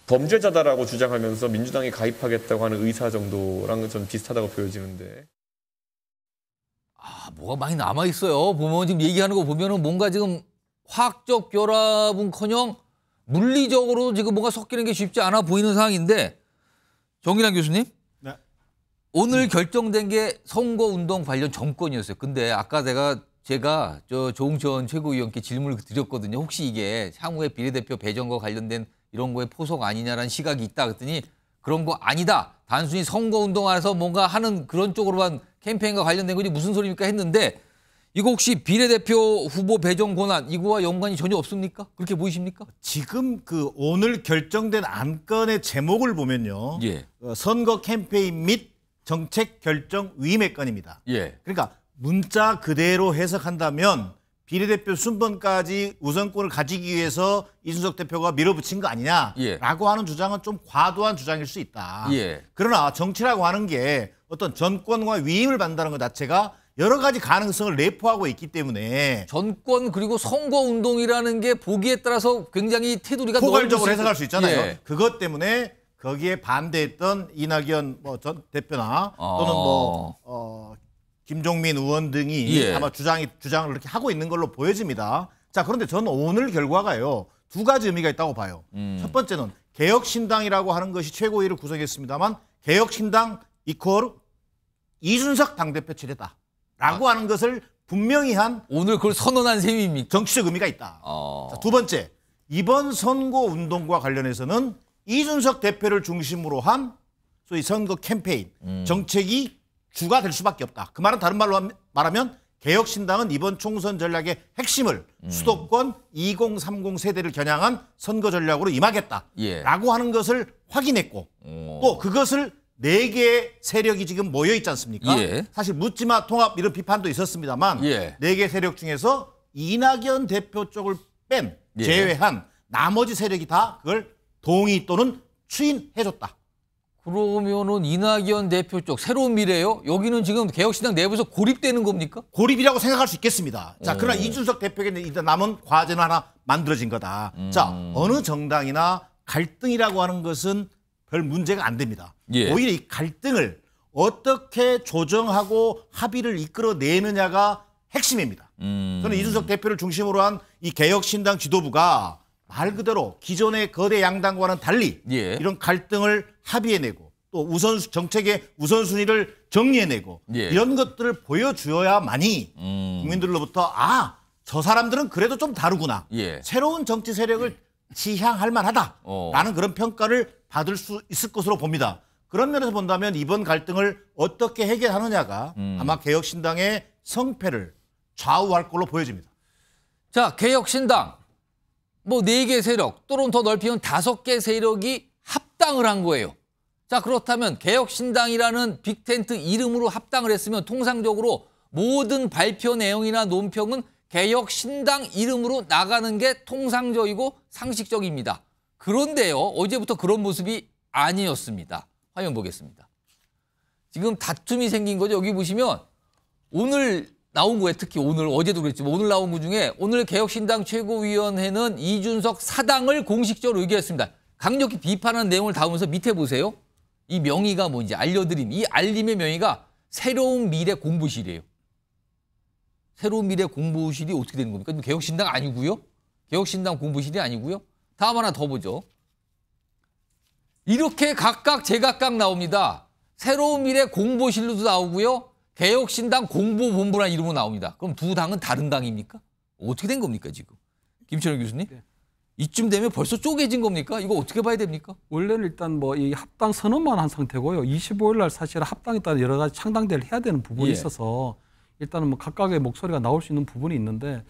범죄자다라고 주장하면서 민주당에 가입하겠다고 하는 의사 정도랑 좀 비슷하다고 보여지는데. 뭐가 많이 남아 있어요. 보면 지금 얘기하는 거 보면은 뭔가 지금 화학적 결합은커녕 물리적으로 지금 뭔가 섞이는 게 쉽지 않아 보이는 상황인데 정기란 교수님, 네. 오늘 결정된 게 선거운동 관련 정권이었어요. 근데 아까 제가 조홍천 최고위원께 질문을 드렸거든요. 혹시 이게 향후에 비례대표 배정과 관련된 이런 거에 포석 아니냐라는 시각이 있다 그랬더니 그런 거 아니다. 단순히 선거운동 안에서 뭔가 하는 그런 쪽으로만 캠페인과 관련된 거지 무슨 소리입니까 했는데 이거 혹시 비례대표 후보 배정 권한 이거와 연관이 전혀 없습니까? 그렇게 보이십니까? 지금 그 오늘 결정된 안건의 제목을 보면요. 예. 선거 캠페인 및 정책 결정 위임의 건입니다. 예. 그러니까 문자 그대로 해석한다면 비례대표 순번까지 우선권을 가지기 위해서 이준석 대표가 밀어붙인 거 아니냐라고 하는 주장은 좀 과도한 주장일 수 있다. 예. 그러나 정치라고 하는 게 어떤 전권과 위임을 받는다는 것 자체가 여러 가지 가능성을 내포하고 있기 때문에 전권 그리고 선거운동이라는 게 보기에 따라서 굉장히 테두리가 포괄적으로 해석할 수 있잖아요. 예. 그것 때문에 거기에 반대했던 이낙연 전 대표나 또는 김종민 의원 등이 예. 아마 주장을 이렇게 하고 있는 걸로 보여집니다. 자, 그런데 저는 오늘 결과가요. 두 가지 의미가 있다고 봐요. 첫 번째는 개혁신당이라고 하는 것이 최고위를 구성했습니다만 개혁신당 이퀄 이준석 당대표 체제다라고 하는 것을 분명히 한 오늘 그걸 선언한 셈입니까? 정치적 의미가 있다. 자, 두 번째, 이번 선거운동과 관련해서는 이준석 대표를 중심으로 한 소위 선거 캠페인, 정책이 주가 될 수밖에 없다. 그 말은 다른 말로 말하면 개혁신당은 이번 총선 전략의 핵심을 수도권 2030 세대를 겨냥한 선거 전략으로 임하겠다라고 하는 것을 확인했고 또 그것을 4개의 세력이 지금 모여 있지 않습니까? 예. 사실 묻지마 통합 이런 비판도 있었습니다만 예. 4개 세력 중에서 이낙연 대표 쪽을 뺀 예. 제외한 나머지 세력이 다 그걸 동의 또는 추인해줬다. 그러면은 이낙연 대표 쪽 새로운 미래요? 여기는 지금 개혁신당 내부에서 고립되는 겁니까? 고립이라고 생각할 수 있겠습니다. 자, 그러나 이준석 대표에게 일단 남은 과제는 하나 만들어진 거다. 자, 어느 정당이나 갈등이라고 하는 것은 별 문제가 안 됩니다. 예. 오히려 이 갈등을 어떻게 조정하고 합의를 이끌어내느냐가 핵심입니다. 저는 이준석 대표를 중심으로 한 이 개혁신당 지도부가 말 그대로 기존의 거대 양당과는 달리 예. 이런 갈등을 합의해내고 또 정책의 우선순위를 정리해내고 예. 이런 것들을 보여주어야만이 국민들로부터 저 사람들은 그래도 좀 다르구나. 예. 새로운 정치 세력을 지향할 만하다라는 그런 평가를 받을 수 있을 것으로 봅니다. 그런 면에서 본다면 이번 갈등을 어떻게 해결하느냐가 아마 개혁신당의 성패를 좌우할 걸로 보여집니다. 자, 개혁신당 뭐 4개 세력 또는 더 넓히면 5개 세력이 합당을 한 거예요. 자, 그렇다면 개혁신당이라는 빅텐트 이름으로 합당을 했으면 통상적으로 모든 발표 내용이나 논평은 개혁신당 이름으로 나가는 게 통상적이고 상식적입니다. 그런데요, 어제부터 그런 모습이 아니었습니다. 화면 보겠습니다. 지금 다툼이 생긴 거죠. 여기 보시면 오늘 나온 거에 특히 오늘 어제도 그랬지만 오늘 나온 것 중에 오늘 개혁신당 최고위원회는 이준석 사당을 공식적으로 의결했습니다. 강력히 비판하는 내용을 담으면서 밑에 보세요. 이 명의가 뭔지 알려드림. 이 알림의 명의가 새로운 미래 공부실이에요. 새로운 미래 공부실이 어떻게 되는 겁니까? 개혁신당 아니고요. 개혁신당 공부실이 아니고요. 다음 하나 더 보죠. 이렇게 각각 제각각 나옵니다. 새로운 미래 공보실로도 나오고요. 개혁신당 공보본부라는 이름으로 나옵니다. 그럼 두 당은 다른 당입니까? 어떻게 된 겁니까 지금? 김철현 교수님? 네. 이쯤 되면 벌써 쪼개진 겁니까? 이거 어떻게 봐야 됩니까? 원래는 일단 뭐 이 합당 선언만 한 상태고요. 25일 날 사실 합당에 따라 여러 가지 창당대를 해야 되는 부분이 있어서 일단은 뭐 각각의 목소리가 나올 수 있는 부분이 있는데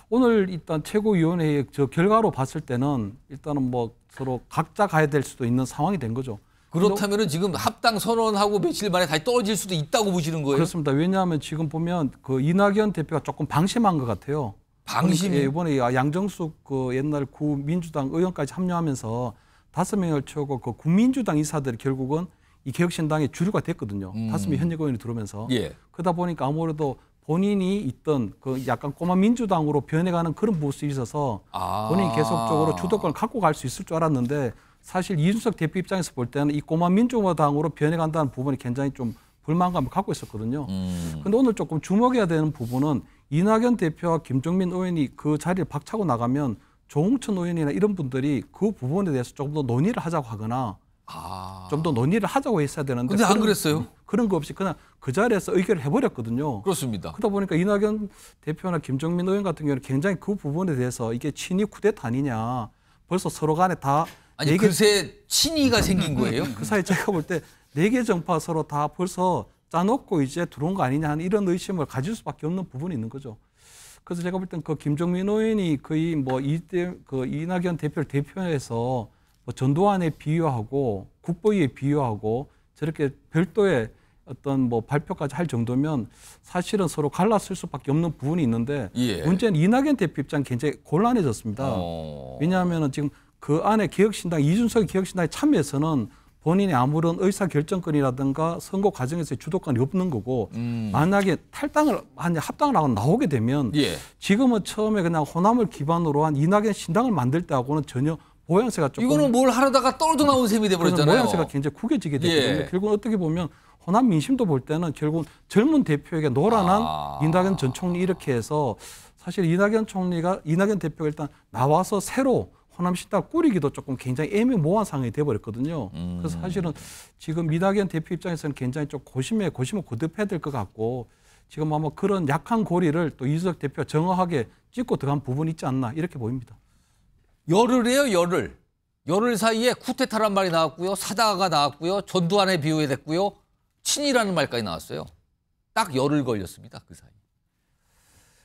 오늘 일단 최고위원회의 저 결과로 봤을 때는 일단은 뭐 서로 각자 가야 될 수도 있는 상황이 된 거죠. 그렇다면은 지금 합당 선언하고 며칠 만에 다시 떨어질 수도 있다고 보시는 거예요? 그렇습니다. 왜냐하면 지금 보면 그 이낙연 대표가 조금 방심한 것 같아요. 방심이? 이번에 양정숙 그 옛날 구민주당 의원까지 합류하면서 5명을 채우고 그 구민주당 인사들이 결국은 이 개혁신당의 주류가 됐거든요. 5명 현역 의원이 들어오면서. 예. 그러다 보니까 아무래도 본인이 있던 그 약간 꼬마 민주당으로 변해가는 그런 모습이 있어서 본인이 계속적으로 주도권을 갖고 갈 수 있을 줄 알았는데 사실 이준석 대표 입장에서 볼 때는 이 꼬마 민주당으로 변해간다는 부분이 굉장히 좀 불만감을 갖고 있었거든요. 그런데 오늘 조금 주목해야 되는 부분은 이낙연 대표와 김종민 의원이 그 자리를 박차고 나가면 조홍천 의원이나 이런 분들이 그 부분에 대해서 조금 더 논의를 하자고 하거나 좀 더 논의를 하자고 했어야 되는데. 근데 안 그랬어요? 그런 거 없이 그냥 그 자리에서 의결을 해버렸거든요. 그렇습니다. 그러다 보니까 이낙연 대표나 김종민 의원 같은 경우는 굉장히 그 부분에 대해서 이게 친이 쿠데타 아니냐. 벌써 서로 간에 다 아니 그새 친이가 생긴 거예요? 그 사이 제가 볼 때 4개 정파 서로 다 벌써 짜놓고 이제 들어온 거 아니냐 하는 이런 의심을 가질 수밖에 없는 부분이 있는 거죠. 그래서 제가 볼 땐 그 김종민 의원이 거의 뭐 이낙연 대표를 대표해서 뭐 전두환에 비유하고 국보위에 비유하고 저렇게 별도의 어떤 뭐 발표까지 할 정도면 사실은 서로 갈라쓸 수밖에 없는 부분이 있는데 문제는 이낙연 대표 입장이 굉장히 곤란해졌습니다. 왜냐하면 지금 그 안에 개혁신당, 이준석의 개혁신당에 참여해서는 본인이 아무런 의사결정권이라든가 선거 과정에서의 주도권이 없는 거고 만약에 탈당을 합당을 하고 나오게 되면 지금은 처음에 그냥 호남을 기반으로 한 이낙연 신당을 만들 때하고는 전혀 모양새가 조금 이거는 뭘 하려다가 떨어져 나온 셈이 돼버렸잖아요. 모양새가 굉장히 구겨지게 됐거든요. 결국 어떻게 보면 호남 민심도 볼 때는 결국 젊은 대표에게 노란한 이낙연 전 총리 이렇게 해서 사실 이낙연 대표가 일단 나와서 새로 호남신당 꾸리기도 조금 굉장히 애매모호한 상황이 돼버렸거든요. 그래서 사실은 지금 이낙연 대표 입장에서는 굉장히 좀 고심을 고듭해야 될 것 같고 지금 아마 그런 약한 고리를 또 이준석 대표가 정확하게 짚고 들어간 부분이 있지 않나 이렇게 보입니다. 열흘이에요, 열흘. 열흘 사이에 쿠데타란 말이 나왔고요. 사다가 나왔고요. 전두환에 비유됐고요. 친이라는 말까지 나왔어요. 딱 열흘 걸렸습니다. 그 사이.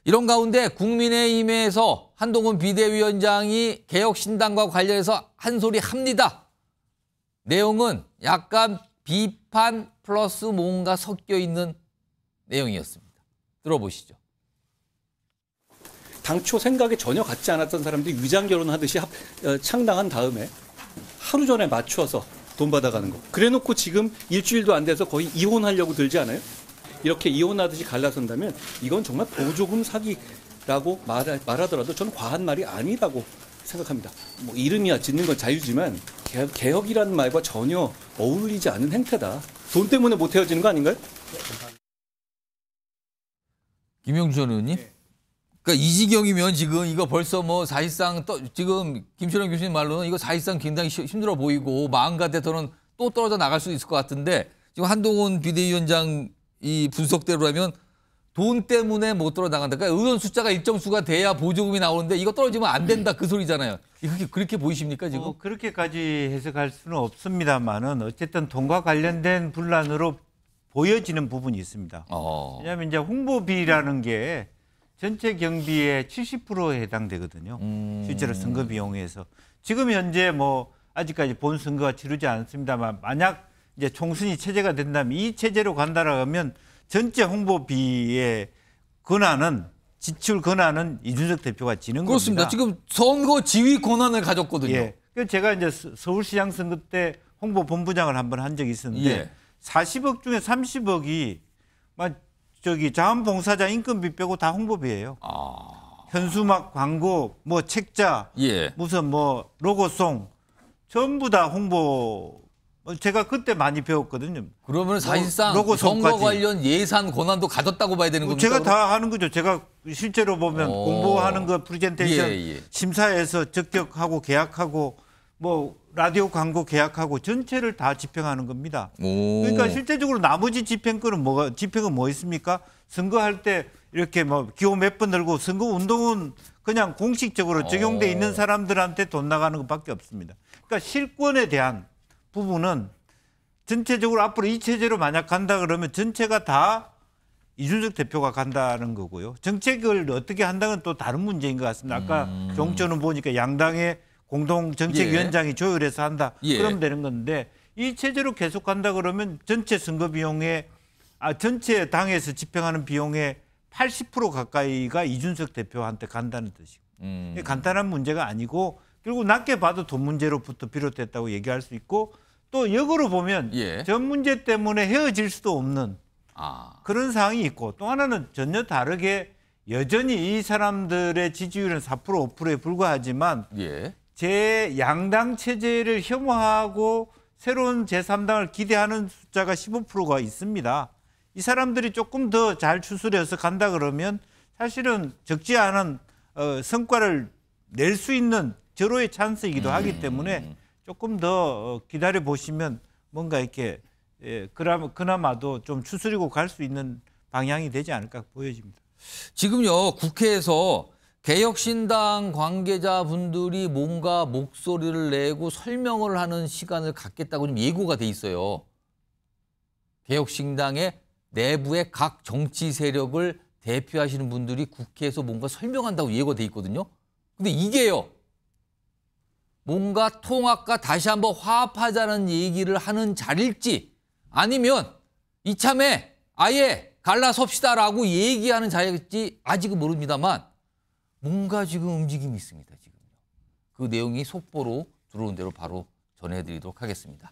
이런 가운데 국민의힘에서 한동훈 비대위원장이 개혁신당과 관련해서 한 소리 합니다. 내용은 약간 비판 플러스 뭔가 섞여 있는 내용이었습니다. 들어보시죠. 당초 생각에 전혀 같지 않았던 사람들이 위장결혼하듯이 창당한 다음에 하루 전에 맞춰서 돈 받아가는 거. 그래놓고 지금 일주일도 안 돼서 거의 이혼하려고 들지 않아요? 이렇게 이혼하듯이 갈라선다면 이건 정말 보조금 사기라고 말하더라도 저는 과한 말이 아니라고 생각합니다. 뭐 이름이야 짓는 건 자유지만 개혁이라는 말과 전혀 어울리지 않은 행태다. 돈 때문에 못 헤어지는 거 아닌가요? 김영준 의원님? 그러니까 이 지경이면 지금 이거 벌써 뭐 사실상 지금 김철현 교수님 말로는 이거 사실상 굉장히 힘들어 보이고 마음가대로는 또 떨어져 나갈 수 있을 것 같은데 지금 한동훈 비대위원장 이 분석대로라면 돈 때문에 못 떨어져 나간다. 그러니까 의원 숫자가 일정 수가 돼야 보조금이 나오는데 이거 떨어지면 안 된다 그 소리잖아요. 그렇게 보이십니까 지금? 그렇게까지 해석할 수는 없습니다만은 어쨌든 돈과 관련된 분란으로 보여지는 부분이 있습니다. 왜냐하면 이제 홍보비라는 게 전체 경비의 70%에 해당되거든요. 실제로 선거 비용에서. 지금 현재 뭐 아직까지 본 선거가 치르지 않습니다만 만약 이제 총선이 체제가 된다면 이 체제로 간다라고 하면 전체 홍보비의 권한은 지출 권한은 이준석 대표가 지는 그렇습니다. 겁니다. 지금 선거 지휘 권한을 가졌거든요. 예. 그래서 제가 이제 서울시장 선거 때 홍보본부장을 한번 한 적이 있었는데 40억 중에 30억이 자원봉사자 인건비 빼고 다 홍보비예요. 현수막 광고, 뭐 책자, 무슨 뭐 로고송 전부 다 홍보. 제가 그때 많이 배웠거든요. 그러면 사실상 선거 관련 예산 권한도 가졌다고 봐야 되는 겁니까? 제가 다 하는 거죠. 제가 실제로 보면 공부하는 거 프레젠테이션 심사해서 적격하고 계약하고 뭐 라디오 광고 계약하고 전체를 다 집행하는 겁니다. 그러니까 실제적으로 나머지 집행은 뭐 있습니까? 선거할 때 이렇게 뭐 기호 몇 번 들고 선거 운동은 그냥 공식적으로 적용돼 있는 사람들한테 돈 나가는 것밖에 없습니다. 그러니까 실권에 대한 부분은 전체적으로 앞으로 이 체제로 만약 간다 그러면 전체가 다 이준석 대표가 간다는 거고요. 정책을 어떻게 한다는 또 다른 문제인 것 같습니다. 아까 종전은 보니까 양당의 공동 정책위원장이 조율해서 한다. 그러면 되는 건데 이 체제로 계속 간다 그러면 전체 선거 비용의 전체 당에서 집행하는 비용의 80% 가까이가 이준석 대표한테 간다는 뜻이고 간단한 문제가 아니고 결국 낮게 봐도 돈 문제로부터 비롯됐다고 얘기할 수 있고 또 역으로 보면 전 문제 때문에 헤어질 수도 없는 그런 상황이 있고 또 하나는 전혀 다르게 여전히 이 사람들의 지지율은 4% 5%에 불과하지만 제 양당 체제를 혐오하고 새로운 제3당을 기대하는 숫자가 15%가 있습니다. 이 사람들이 조금 더 잘 추스려서 간다 그러면 사실은 적지 않은 성과를 낼 수 있는 절호의 찬스이기도 하기 때문에 조금 더 기다려 보시면 뭔가 이렇게 그나마도 좀 추스리고 갈 수 있는 방향이 되지 않을까 보여집니다. 지금요 국회에서 개혁신당 관계자분들이 뭔가 목소리를 내고 설명을 하는 시간을 갖겠다고 좀 예고가 돼 있어요. 개혁신당의 내부의 각 정치 세력을 대표하시는 분들이 국회에서 뭔가 설명한다고 예고가 돼 있거든요. 근데 이게요. 뭔가 통합과 다시 한번 화합하자는 얘기를 하는 자리일지 아니면 이참에 아예 갈라섭시다라고 얘기하는 자리일지 아직은 모릅니다만 뭔가 지금 움직임이 있습니다. 지금요. 그 내용이 속보로 들어온 대로 바로 전해드리도록 하겠습니다.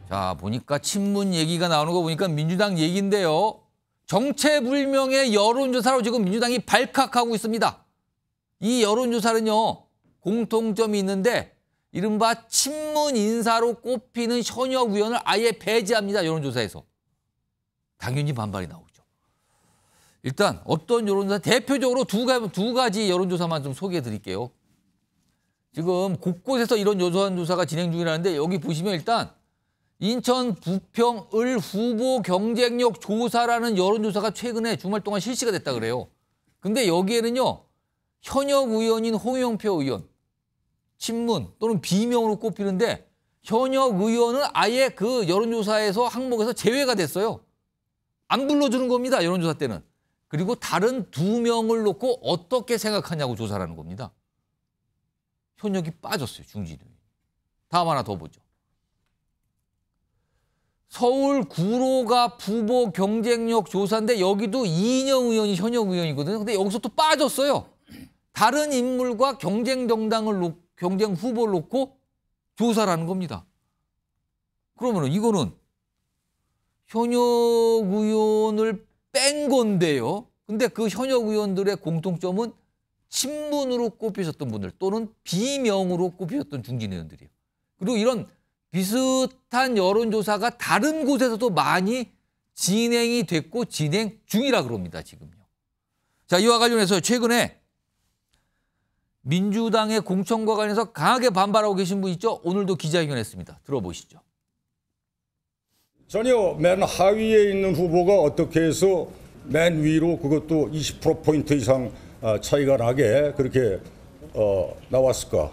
자, 보니까 친문 얘기가 나오는 거 보니까 민주당 얘기인데요. 정체불명의 여론조사로 지금 민주당이 발칵하고 있습니다. 이 여론조사는요. 공통점이 있는데 이른바 친문 인사로 꼽히는 현역 의원을 아예 배제합니다. 여론조사에서. 당연히 반발이 나오죠. 일단 어떤 여론조사, 대표적으로 두 가지 여론조사만 좀 소개해 드릴게요. 지금 곳곳에서 이런 여론조사가 진행 중이라는데 여기 보시면 일단 인천 부평을 후보 경쟁력 조사라는 여론조사가 최근에 주말 동안 실시가 됐다 그래요. 근데 여기에는요. 현역 의원인 홍영표 의원, 친문 또는 비명으로 꼽히는데 현역 의원은 아예 그 여론조사에서 항목에서 제외가 됐어요. 안 불러주는 겁니다. 여론조사 때는. 그리고 다른 2명을 놓고 어떻게 생각하냐고 조사하는 겁니다. 현역이 빠졌어요. 중진이. 다음 하나 더 보죠. 서울 구로가 후보 경쟁력 조사인데 여기도 이인영 의원이 현역 의원이거든요. 근데 여기서 또 빠졌어요. 다른 인물과 경쟁 후보를 놓고 조사를 하는 겁니다. 그러면 이거는 현역 의원을 뺀 건데요. 근데 그 현역 의원들의 공통점은 친문으로 꼽히셨던 분들 또는 비명으로 꼽히셨던 중진 의원들이에요. 그리고 이런 비슷한 여론조사가 다른 곳에서도 많이 진행이 됐고 진행 중이라 그럽니다. 지금요. 자, 이와 관련해서 최근에 민주당의 공천과 관련해서 강하게 반발하고 계신 분 있죠? 오늘도 기자회견했습니다. 들어보시죠. 전혀 맨 하위에 있는 후보가 어떻게 해서 맨 위로 그것도 20%포인트 이상 차이가 나게 그렇게 나왔을까.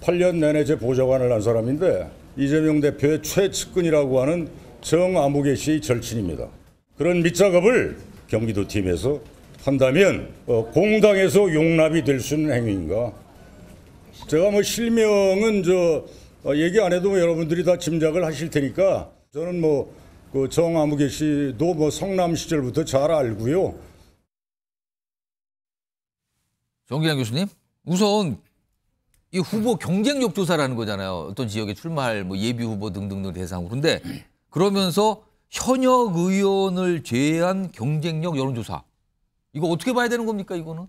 8년 내내 제 보좌관을 한 사람인데 이재명 대표의 최측근이라고 하는 정아무개 씨의 절친입니다. 그런 밑작업을 경기도 팀에서 한다면 공당에서 용납이 될 수 있는 행위인가. 제가 뭐 실명은 얘기 안 해도 여러분들이 다 짐작을 하실 테니까 저는 그 정아무개 씨도 성남 시절부터 잘 알고요. 정기환 교수님, 우선 이 후보 경쟁력 조사라는 거잖아요. 어떤 지역에 출마할 예비 후보 등등등 대상으로. 그런데 그러면서 현역 의원을 제외한 경쟁력 여론조사. 이거 어떻게 봐야 되는 겁니까, 이거는?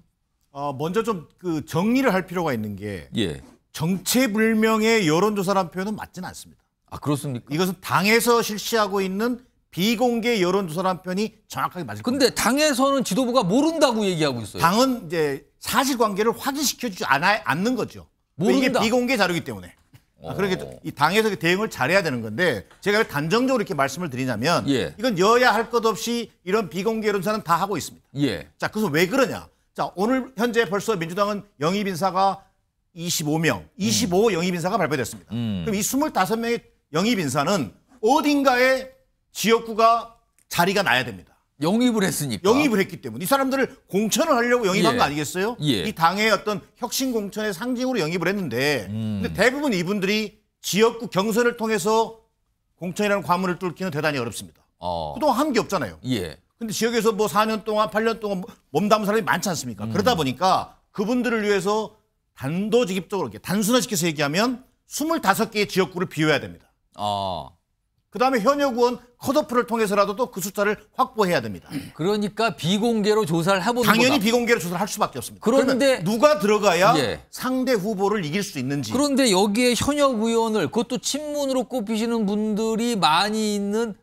먼저 좀 그 정리를 할 필요가 있는 게 예. 정체불명의 여론조사라는 표현은 맞지는 않습니다. 아, 그렇습니까? 이것은 당에서 실시하고 있는 비공개 여론조사라는 표현이 정확하게 맞을 겁니다. 근데 당에서는 지도부가 모른다고 얘기하고 있어요. 당은 이제 사실관계를 확인시켜주지 않는 거죠. 모른다. 이게 비공개 자료이기 때문에. 그렇게 이 당에서 대응을 잘해야 되는 건데 제가 왜 단정적으로 이렇게 말씀을 드리냐면 이건 여야 할 것 없이 이런 비공개 여론조사는 다 하고 있습니다. 자, 그래서 왜 그러냐? 자, 오늘 현재 벌써 민주당은 영입 인사가 25명, 25 영입 인사가 발표됐습니다. 그럼 이 25명의 영입 인사는 어딘가에 지역구가 자리가 나야 됩니다. 영입을 했으니까. 영입을 했기 때문에 이 사람들을 공천을 하려고 영입한 예. 거 아니겠어요? 예. 이 당의 어떤 혁신 공천의 상징으로 영입을 했는데 근데 대부분 이분들이 지역구 경선을 통해서 공천이라는 관문을 뚫기는 대단히 어렵습니다. 그동안 한 게 없잖아요. 예. 근데 지역에서 뭐 4년 동안 8년 동안 몸담은 사람이 많지 않습니까? 그러다 보니까 그분들을 위해서 단도직입적으로 이렇게 단순화시켜서 얘기하면 25개의 지역구를 비워야 됩니다. 그다음에 현역 의원 컷오프를 통해서라도 또 그 숫자를 확보해야 됩니다. 그러니까 비공개로 조사를 해보는 당연히 거다. 비공개로 조사를 할 수밖에 없습니다. 그런데 누가 들어가야 예. 상대 후보를 이길 수 있는지. 그런데 여기에 현역 의원을 그것도 친문으로 꼽히시는 분들이 많이 있는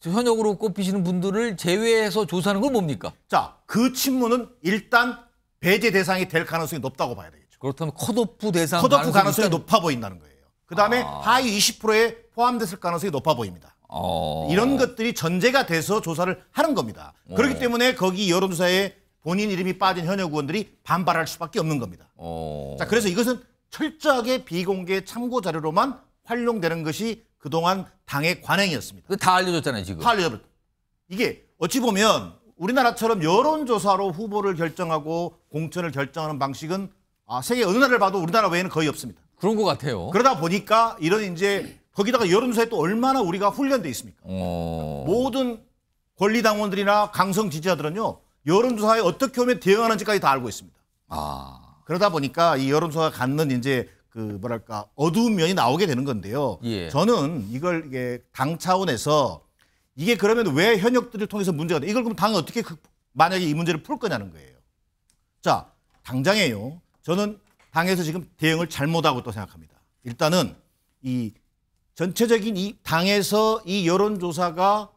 현역으로 꼽히시는 분들을 제외해서 조사하는 건 뭡니까? 자, 그 친문은 일단 배제 대상이 될 가능성이 높다고 봐야 되겠죠. 그렇다면 컷오프 대상 컷오프 가능성이 높아 보인다는 거예요. 그다음에 하위 20%에 포함됐을 가능성이 높아 보입니다. 이런 것들이 전제가 돼서 조사를 하는 겁니다. 그렇기 때문에 거기 여론조사에 본인 이름이 빠진 현역 의원들이 반발할 수밖에 없는 겁니다. 자, 그래서 이것은 철저하게 비공개 참고 자료로만 활용되는 것이 그동안 당의 관행이었습니다. 다 알려줬잖아요, 지금. 다 알려줬다. 이게 어찌 보면 우리나라처럼 여론조사로 후보를 결정하고 공천을 결정하는 방식은 세계 어느 나라를 봐도 우리나라 외에는 거의 없습니다. 그런 것 같아요. 그러다 보니까 이런 이제 거기다가 여론조사에 또 얼마나 우리가 훈련돼 있습니까? 모든 권리당원들이나 강성 지지자들은요 여론조사에 어떻게 하면 대응하는지까지 다 알고 있습니다. 그러다 보니까 이 여론조사가 갖는 이제 그 뭐랄까 어두운 면이 나오게 되는 건데요. 예. 저는 이걸 이게 당 차원에서 이게 그러면 왜 현역들을 통해서 문제가 돼? 이걸 그럼 당이 어떻게 만약에 이 문제를 풀 거냐는 거예요. 자, 당장에요. 저는 당에서 지금 대응을 잘못하고 있다고 생각합니다. 일단은 이 전체적인 이 당에서 이 여론조사가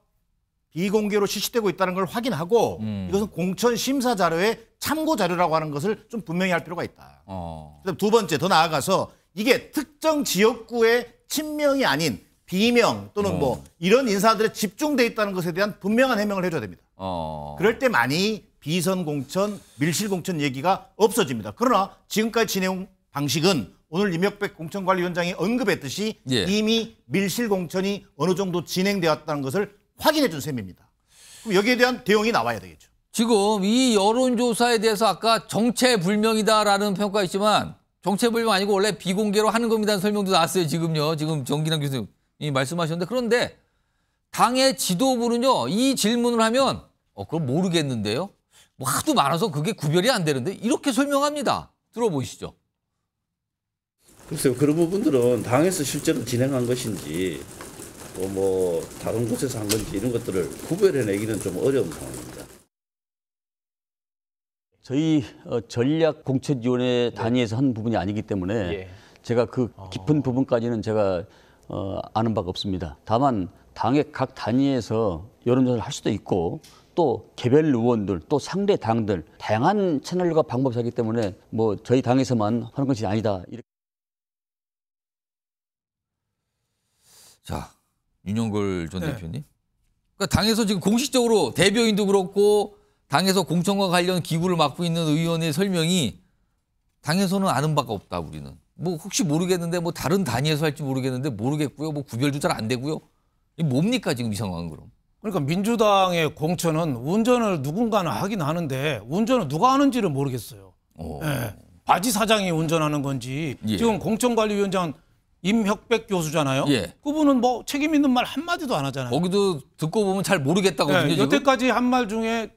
비공개로 실시되고 있다는 걸 확인하고 이것은 공천 심사 자료의 참고 자료라고 하는 것을 좀 분명히 할 필요가 있다. 그다음 두 번째 더 나아가서 이게 특정 지역구의 친명이 아닌 비명 또는 뭐 이런 인사들에 집중돼 있다는 것에 대한 분명한 해명을 해줘야 됩니다. 그럴 때 많이 비선 공천, 밀실 공천 얘기가 없어집니다. 그러나 지금까지 진행 방식은 오늘 임혁백 공천관리위원장이 언급했듯이 예. 이미 밀실 공천이 어느 정도 진행되었다는 것을 확인해 준 셈입니다. 그럼 여기에 대한 대응이 나와야 되겠죠. 지금 이 여론조사에 대해서 아까 정체불명이다라는 평가가 있지만 정체불명 아니고 원래 비공개로 하는 겁니다는 설명도 나왔어요. 지금요. 지금 정기남 교수님이 말씀하셨는데 그런데 당의 지도부는요. 이 질문을 하면 그럼 모르겠는데요. 뭐 하도 많아서 그게 구별이 안 되는데 이렇게 설명합니다. 들어보시죠. 글쎄요. 그런 부분들은 당에서 실제로 진행한 것인지 또 뭐 다른 곳에서 한 건지 이런 것들을 구별해내기는 좀 어려운 상황입니다. 저희 전략공천위원회 단위에서 한 부분이 아니기 때문에 제가 그 깊은 부분까지는 제가 아는 바가 없습니다. 다만 당의 각 단위에서 여론조사를 할 수도 있고 또 개별 의원들 또 상대 당들 다양한 채널과 방법이 있기 때문에 뭐 저희 당에서만 하는 것이 아니다. 이렇게. 자, 윤영걸 전 대표님. 그러니까 당에서 지금 공식적으로 대변인도 그렇고 당에서 공천과 관련 기구를 맡고 있는 의원의 설명이 당에서는 아는 바가 없다 우리는. 뭐 혹시 모르겠는데 뭐 다른 단위에서 할지 모르겠는데 모르겠고요. 뭐 구별도 잘 안 되고요. 이게 뭡니까 지금 이 상황은 그럼? 그러니까 민주당의 공천은 운전을 누군가는 하긴 하는데 운전을 누가 하는지를 모르겠어요. 예. 바지 사장이 운전하는 건지 지금 공천관리위원장 임혁백 교수잖아요. 그분은 뭐 책임 있는 말 한마디도 안 하잖아요. 거기도 듣고 보면 잘 모르겠다거든요. 지금? 여태까지 한 말 중에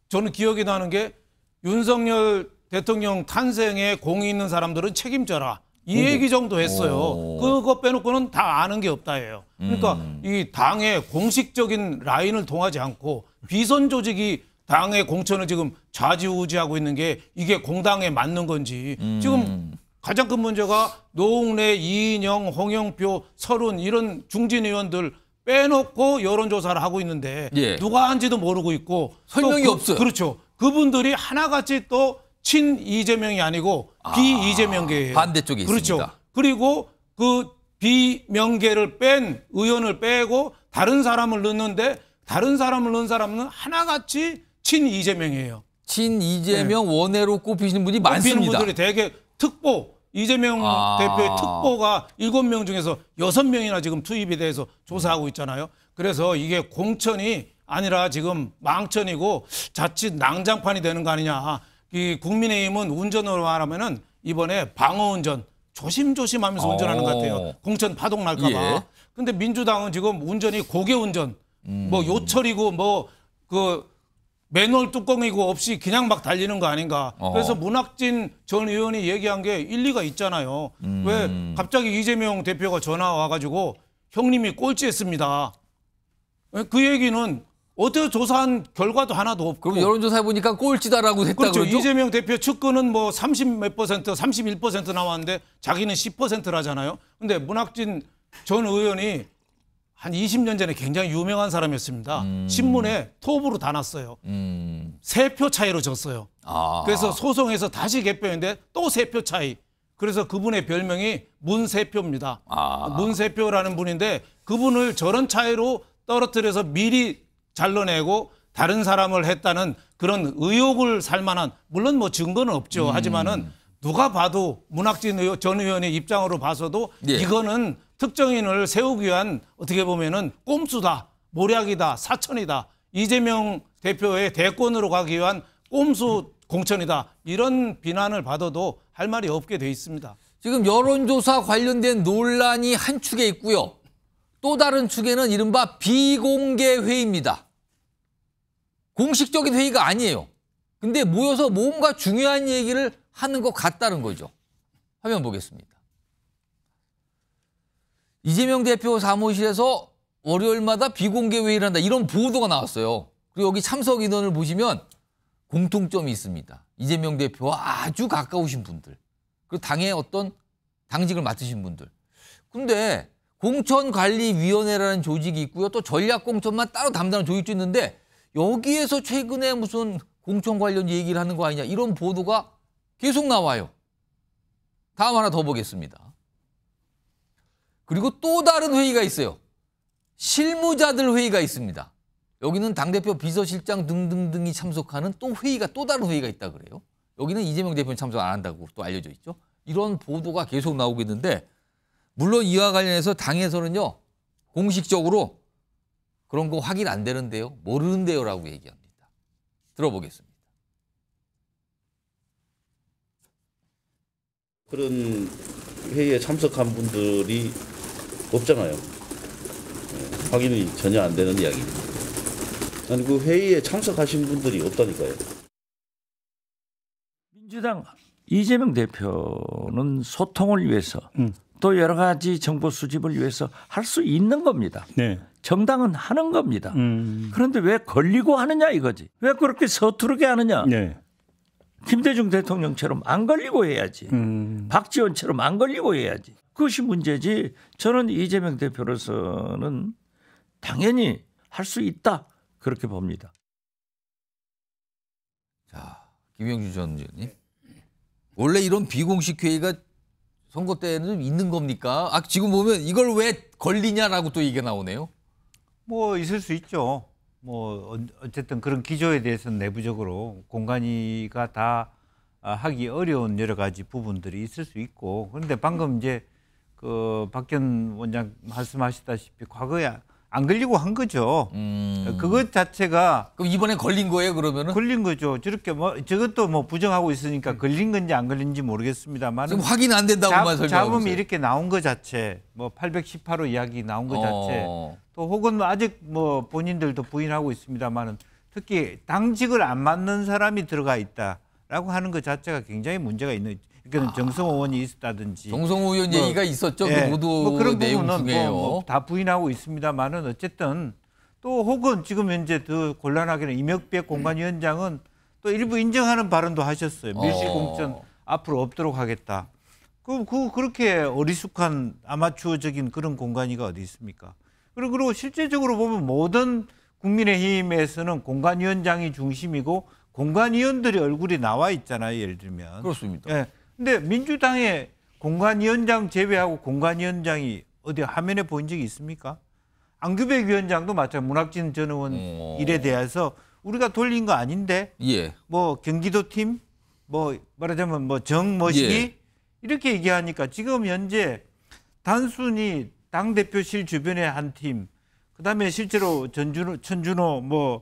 저는 기억이 나는 게 윤석열 대통령 탄생에 공이 있는 사람들은 책임져라. 이 얘기 정도 했어요. 그거 빼놓고는 다 아는 게 없다예요. 그러니까 이 당의 공식적인 라인을 통하지 않고 비선 조직이 당의 공천을 지금 좌지우지하고 있는 게 이게 공당에 맞는 건지 지금 가장 큰 문제가 노웅래, 이인영, 홍영표, 설훈 이런 중진 의원들 빼놓고 여론조사를 하고 있는데 누가 한지도 모르고 있고 설명이 없어요. 그렇죠. 그분들이 하나같이 또 친 이재명이 아니고 비이재명계예요. 반대쪽에 그렇죠. 있습니다. 그리고 그 비명계를 뺀 의원을 빼고 다른 사람을 넣는데 다른 사람을 넣은 사람은 하나같이 친 이재명이에요. 친 이재명 원외로 꼽히시는 분이 많습니다. 꼽히는 분들이 되게 특보 이재명 대표의 특보가 7명 중에서 6명이나 지금 투입이 돼서 조사하고 있잖아요. 그래서 이게 공천이 아니라 지금 망천이고 자칫 낭장판이 되는 거 아니냐. 이 국민의힘은 운전으로 말하면은 이번에 방어운전 조심조심하면서 운전하는 것 같아요. 공천 파동 날까 봐. 예. 근데 민주당은 지금 운전이 고개운전, 뭐 요철이고 뭐 그 매뉴얼 뚜껑이고 없이 그냥 막 달리는 거 아닌가. 그래서 문학진 전 의원이 얘기한 게 일리가 있잖아요. 왜 갑자기 이재명 대표가 전화 와가지고 형님이 꼴찌했습니다. 그 얘기는 어제 조사한 결과도 하나도 없고. 그럼 여론조사 해보니까 꼴찌다라고 했다 그렇죠. 그러죠? 이재명 대표 측근은 뭐 30몇 %, 31% 나왔는데 자기는 10%라잖아요. 근데 문학진 전 의원이 한 20년 전에 굉장히 유명한 사람이었습니다. 신문에 톱으로 다 났어요. 3표 차이로 졌어요. 그래서 소송해서 다시 개표했는데 또 3표 차이. 그래서 그분의 별명이 문세표입니다. 문세표라는 분인데 그분을 저런 차이로 떨어뜨려서 미리 잘라내고 다른 사람을 했다는 그런 의혹을 살만한, 물론 뭐 증거는 없죠. 하지만은 누가 봐도 문학진 전 의원의 입장으로 봐서도 예. 이거는 특정인을 세우기 위한 어떻게 보면은 꼼수다, 모략이다, 사천이다. 이재명 대표의 대권으로 가기 위한 꼼수 공천이다. 이런 비난을 받아도 할 말이 없게 돼 있습니다. 지금 여론조사 관련된 논란이 한 축에 있고요. 또 다른 축에는 이른바 비공개 회의입니다. 공식적인 회의가 아니에요. 근데 모여서 뭔가 중요한 얘기를 하는 것 같다는 거죠. 화면 보겠습니다. 이재명 대표 사무실에서 월요일마다 비공개 회의를 한다. 이런 보도가 나왔어요. 그리고 여기 참석 인원을 보시면 공통점이 있습니다. 이재명 대표와 아주 가까우신 분들. 그리고 당의 어떤 당직을 맡으신 분들. 근데 공천관리위원회라는 조직이 있고요. 또 전략공천만 따로 담당하는 조직도 있는데 여기에서 최근에 무슨 공천 관련 얘기를 하는 거 아니냐. 이런 보도가 계속 나와요. 다음 하나 더 보겠습니다. 그리고 또 다른 회의가 있어요. 실무자들 회의가 있습니다. 여기는 당대표 비서실장 등등등이 참석하는 또 회의가, 또 다른 회의가 있다 그래요. 여기는 이재명 대표는 참석 안 한다고 또 알려져 있죠. 이런 보도가 계속 나오고 있는데 물론 이와 관련해서 당에서는요. 공식적으로 그런 거 확인 안 되는데요. 모르는데요 라고 얘기합니다. 들어보겠습니다. 그런 회의에 참석한 분들이 없잖아요. 확인이 전혀 안 되는 이야기입니다. 아니 그 회의에 참석하신 분들이 없다니까요. 민주당 이재명 대표는 소통을 위해서 또 여러 가지 정보 수집을 위해서 할 수 있는 겁니다. 네. 정당은 하는 겁니다. 그런데 왜 걸리고 하느냐 이거지. 왜 그렇게 서투르게 하느냐. 네. 김대중 대통령처럼 안 걸리고 해야지. 박지원처럼 안 걸리고 해야지. 그것이 문제지. 저는 이재명 대표로서는 당연히 할 수 있다. 그렇게 봅니다. 자, 김영주 전 의원님. 원래 이런 비공식 회의가 선거 때는 좀 있는 겁니까? 지금 보면 이걸 왜 걸리냐라고 또 얘기가 나오네요. 뭐 있을 수 있죠. 뭐 어쨌든 그런 기조에 대해서는 내부적으로 공간위가 다 하기 어려운 여러 가지 부분들이 있을 수 있고, 그런데 방금 이제 그 박현 원장 말씀하셨다시피 과거에 안 걸리고 한 거죠. 그것 자체가 그럼 이번에 걸린 거예요, 그러면은? 걸린 거죠. 저렇게 뭐 저것도 뭐 부정하고 있으니까 걸린 건지 안 걸린지 모르겠습니다만 지금 확인 안 된다고만 설명하고 잡음이 있어요. 이렇게 나온 거 자체, 뭐 818호 이야기 나온 거 자체, 또 혹은 아직 뭐 본인들도 부인하고 있습니다만은 특히 당직을 안 맡는 사람이 들어가 있다라고 하는 것 자체가 굉장히 문제가 있는. 그러니까 정성호 의원이 있었다든지. 정성호 의원 얘기가 있었죠. 예, 그 모두 뭐 그런 내용 부분은 중에요. 뭐 다 부인하고 있습니다만은 어쨌든 또 혹은 지금 현재 더 곤란하게는 이명박 공관위원장은 또 일부 인정하는 발언도 하셨어요. 밀실 공천 앞으로 없도록 하겠다. 그렇게 어리숙한 아마추어적인 그런 공관위가 어디 있습니까? 그리고 실제적으로 보면 모든 국민의힘에서는 공관위원장이 중심이고 공관위원들의 얼굴이 나와 있잖아요. 예를 들면. 그렇습니다. 예. 근데 민주당의 공관위원장 제외하고 공관위원장이 어디 화면에 보인 적이 있습니까? 안규백 위원장도 마찬가지. 문학진 전 의원 일에 대해서 우리가 돌린 거 아닌데, 예. 뭐 경기도 팀, 뭐 말하자면 뭐 정머시기 예. 이렇게 얘기하니까 지금 현재 단순히 당 대표실 주변의 한 팀, 그다음에 실제로 천준호 뭐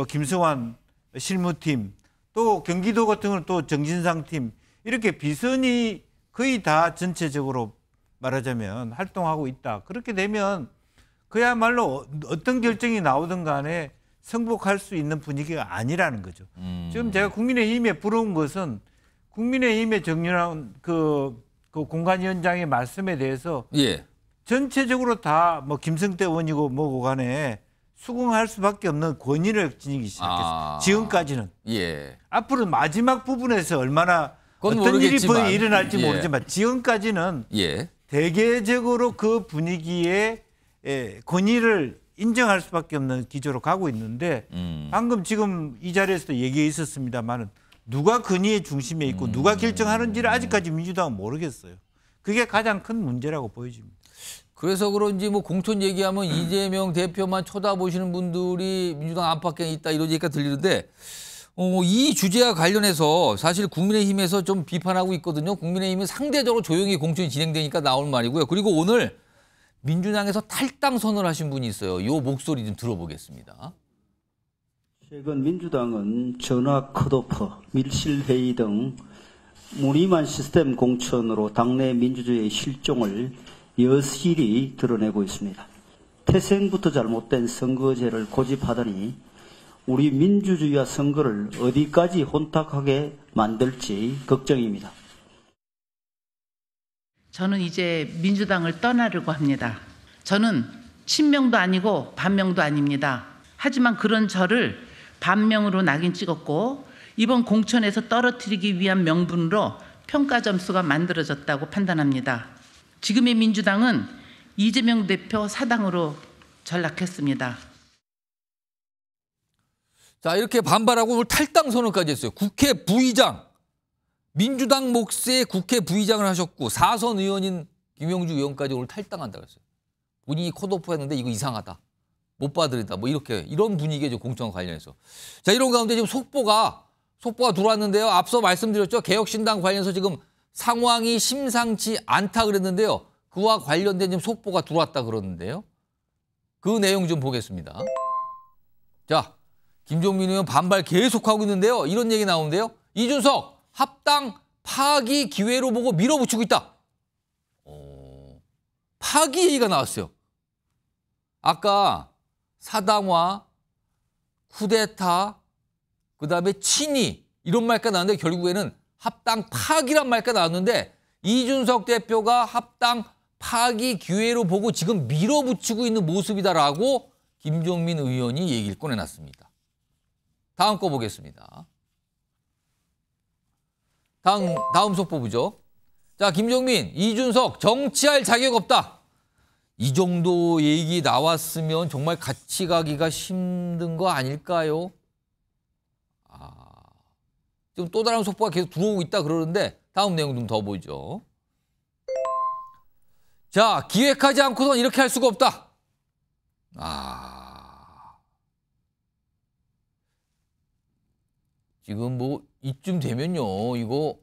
김성환 실무팀 또 경기도 같은 경우는 또 정진상 팀 이렇게 비선이 거의 다 전체적으로 말하자면 활동하고 있다. 그렇게 되면 그야말로 어떤 결정이 나오든 간에 승복할 수 있는 분위기가 아니라는 거죠. 지금 제가 국민의힘에 부러운 것은 국민의힘의 정윤환 그 공관위원장의 말씀에 대해서 예. 전체적으로 다 뭐 김성태 의원이고 뭐고 간에 수긍할 수밖에 없는 권위를 지니기 시작했어요. 지금까지는. 예. 앞으로 마지막 부분에서 얼마나 어떤 모르겠지만. 일이 일어날지 예. 모르지만 지금까지는 예. 대개적으로 그 분위기에 권위를 인정할 수밖에 없는 기조로 가고 있는데 방금 지금 이 자리에서도 얘기가 있었습니다만은 누가 권위의 중심에 있고 누가 결정하는지를 아직까지 민주당은 모르겠어요. 그게 가장 큰 문제라고 보여집니다. 그래서 그런지 뭐 공천 얘기하면 이재명 대표만 쳐다보시는 분들이 민주당 안팎에 있다 이런 얘기가 들리는데 이 주제와 관련해서 사실 국민의힘에서 좀 비판하고 있거든요. 국민의힘은 상대적으로 조용히 공천이 진행되니까 나올 말이고요. 그리고 오늘 민주당에서 탈당 선언하신 분이 있어요. 이 목소리 좀 들어보겠습니다. 최근 민주당은 전화 컷오프, 밀실회의 등 무늬만 시스템 공천으로 당내 민주주의의 실종을 여실히 드러내고 있습니다. 태생부터 잘못된 선거제를 고집하더니 우리 민주주의와 선거를 어디까지 혼탁하게 만들지 걱정입니다. 저는 이제 민주당을 떠나려고 합니다. 저는 친명도 아니고 반명도 아닙니다. 하지만 그런 저를 반명으로 낙인 찍었고 이번 공천에서 떨어뜨리기 위한 명분으로 평가 점수가 만들어졌다고 판단합니다. 지금의 민주당은 이재명 대표 사당으로 전락했습니다. 자, 이렇게 반발하고 오늘 탈당 선언까지 했어요. 국회 부의장. 민주당 몫의 국회 부의장을 하셨고 4선 의원인 김영주 의원까지 오늘 탈당한다고 했어요. 본인이 컷오프 했는데 이거 이상하다. 못 받으리다. 뭐 이런 분위기죠. 공천과 관련해서. 자, 이런 가운데 지금 속보가 들어왔는데요. 앞서 말씀드렸죠. 개혁신당 관련해서 지금 상황이 심상치 않다 그랬는데요. 그와 관련된 지금 속보가 들어왔다 그러는데요. 그 내용 좀 보겠습니다. 자, 김종민 의원 반발 계속하고 있는데요. 이런 얘기 나오는데요. 이준석 합당 파기 기회로 보고 밀어붙이고 있다. 파기 얘기가 나왔어요. 아까 사당화, 쿠데타, 그다음에 친이 이런 말까지 나왔는데 결국에는 합당 파기란 말까지 나왔는데 이준석 대표가 합당 파기 기회로 보고 지금 밀어붙이고 있는 모습이다라고 김종민 의원이 얘기를 꺼내놨습니다. 다음 거 보겠습니다. 다음 속보부죠. 자, 김종민, 이준석 정치할 자격 없다. 이 정도 얘기 나왔으면 정말 같이 가기가 힘든 거 아닐까요? 지금 또 다른 속보가 계속 들어오고 있다 그러는데 다음 내용 좀 더 보죠. 자, 기획하지 않고선 이렇게 할 수가 없다. 지금 뭐 이쯤 되면요. 이거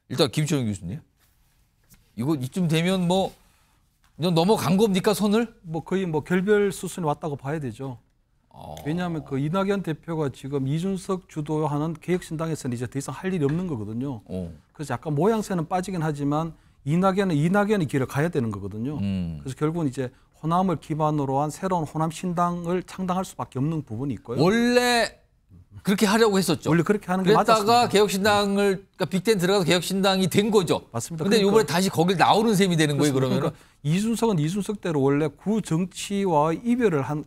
일단 김철영 교수님. 이거 이쯤 되면 뭐 넘어간 겁니까, 선을? 뭐 거의 뭐 결별 수순이 왔다고 봐야 되죠. 왜냐하면 그 이낙연 대표가 지금 이준석 주도하는 개혁신당에서는 이제 더 이상 할 일이 없는 거거든요. 그래서 약간 모양새는 빠지긴 하지만 이낙연은 이낙연의 길을 가야 되는 거거든요. 그래서 결국은 이제 호남을 기반으로 한 새로운 호남 신당을 창당할 수밖에 없는 부분이 있고요. 원래 그렇게 하려고 했었죠. 원래 그렇게 하는 게 맞았습니다. 그랬다가 개혁신당을 그러니까 빅텐 들어가서 개혁신당이 된 거죠. 맞습니다. 근데 이번에 다시 거길 나오는 셈이 되는 거예요. 그러면 그러니까 이준석은 이준석대로 원래 구정치와